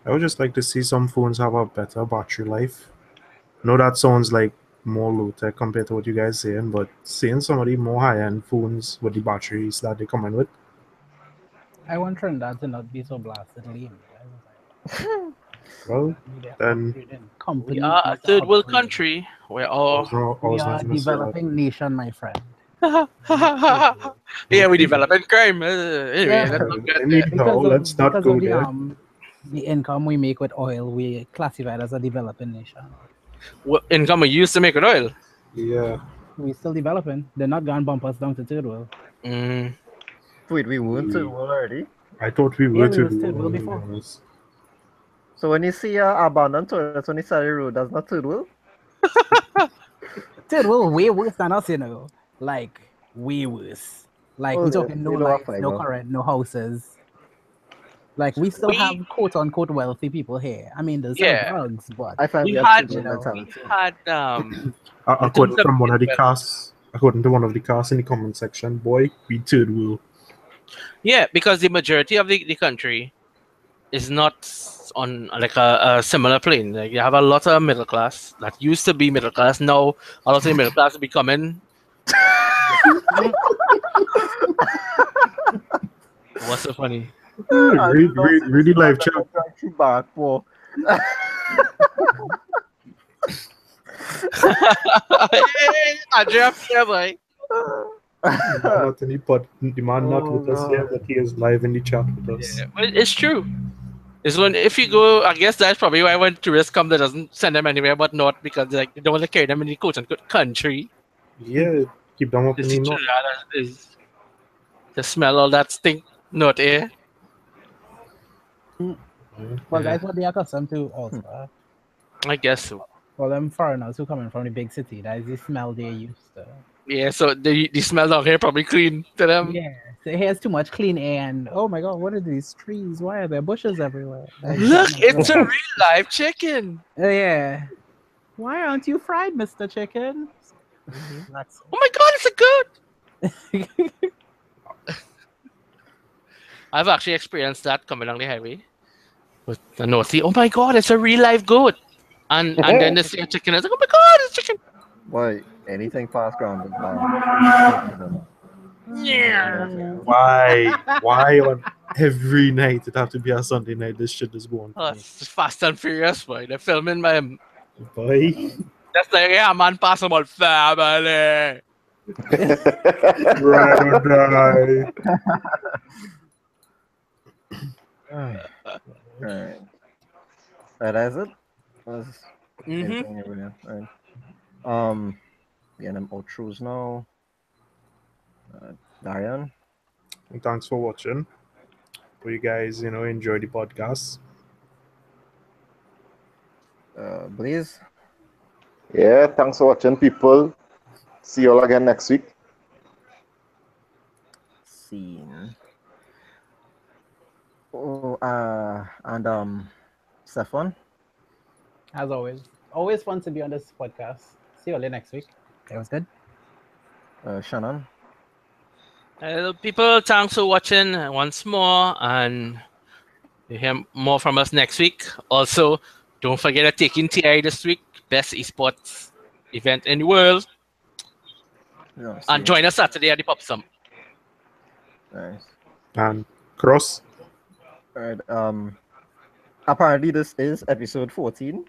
I would just like to see some phones have a better battery life. I know that sounds like more low tech compared to what you guys saying, but seeing some of the more high end phones with the batteries that they come in with. I want Trinidad to not be so blasted lean. Well, then We are a third world country. We're all we are a developing nation, my friend. Yeah, we developing crime. Anyway, let's not go there. The income we make with oil, we classify it as a developing nation. What income we use to make it oil? Yeah. we still developing. They're not gonna bump us down to third world. Mm. Wait, we weren't to world already. I thought we Yeah, were we to was third do world to be before. honest. So when you see abandoned toilets on the side of the road, that's not third world. Third world way worse than us, you know. Like way worse. Like we Oh, talking no they don't have lights, no fiber. current, no houses. Like we still have quote unquote wealthy people here. I mean, there's Yeah. drugs, but I find We we have had, third world you know, mentality. we had According terms of from one of the well, casts, according to one of the casts in the comment section, boy, we third world. yeah, because the majority of the country is not on like a similar plane. Like you have a lot of middle class that used to be middle class. Now a lot of the middle class is becoming. What's so funny? Really live chat. Back for. Andrea, yeah, boy. Not any pod, the man not with us here, God. but he is live in the chat with us. Yeah, well, it's true. It's when if you go, I guess that's probably why when tourists come, that doesn't send them anywhere, but not because like they don't want to carry them in the quote unquote country. Yeah, keep them up The in the north. is to smell all that stink, not air. well, Yeah. that's what they are accustomed to also. I guess so. Well, them foreigners who coming from the big city, that is the smell they're used to. Yeah, so the smell down here probably clean to them. Yeah, so here's too much clean air, and oh my god, what are these trees? Why are there bushes everywhere? Like, Look, oh my it's a God. real live chicken. Yeah. Why aren't you fried, Mr. Chicken? That's Oh my god, it's a goat! I've actually experienced that coming along the highway with the Northie. Oh my god, it's a real live goat! And then the same chicken is like, oh my god, it's chicken! Boy, anything past ground is bad. Yeah. Why on every night it have to be a Sunday night? This shit is born. Oh, it's just Fast and Furious, boy. They're filming my. Boy, That's like, yeah, man, pass them on family. ride or die. Alright. That's it. Was Mm-hmm. anything over there? Alright. Yeah, them outros now. Darian. And thanks for watching. Hope you guys, enjoy the podcast. Blaze. Yeah, thanks for watching, people. See you all again next week. Sane. Oh, and Stefan. as always fun to be on this podcast. See you all next week. It was good. Shannon. People, thanks for watching once more, and you hear more from us next week. Also, don't forget to take in TI this week, best esports event in the world, Yeah, and join us Saturday at the Pop Summit. Nice. And Cross. Alright. Apparently this is episode 14,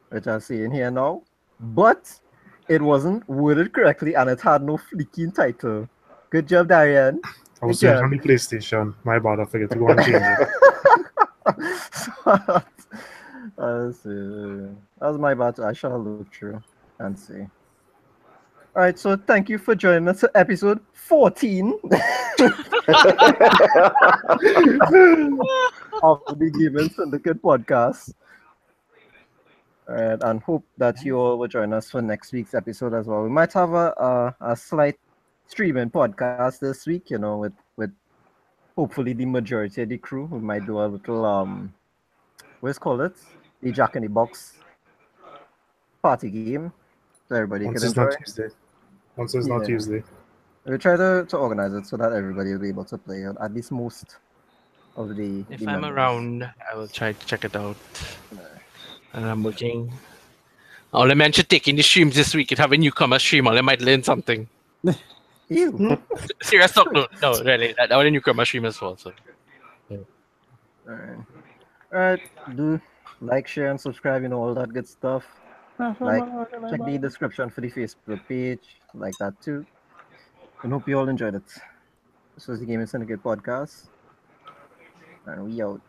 which I'm seeing here now, but it wasn't worded correctly and it had no fleeking title. Good job, Darian. I was Good doing it job. on the PlayStation. My bad, I forget to go and change it. That was my bad. I shall look through and see. Alright, so thank you for joining us for episode 14 of the Gaming Syndicate Podcast. Alright, and hope that you all will join us for next week's episode as well. We might have a slight streaming podcast this week, with hopefully the majority of the crew. We might do a little what's called it? The Jack in the Box party game. So everybody Once can it's enjoy. not Tuesday. Once it's not Yeah. Tuesday. We try to organize it so that everybody will be able to play at least most of the. If the I'm members. around, I will try to check it out. And I'm looking. I'll mention taking the streams this week and have a newcomer stream. I might learn something. Ew. Serious talk, no, really. That was a newcomer stream as well. So. Alright. Do like, share, and subscribe. All that good stuff. Like, check the description for the Facebook page. Like that too. And hope you all enjoyed it. This was the Gaming Syndicate Podcast. And we out.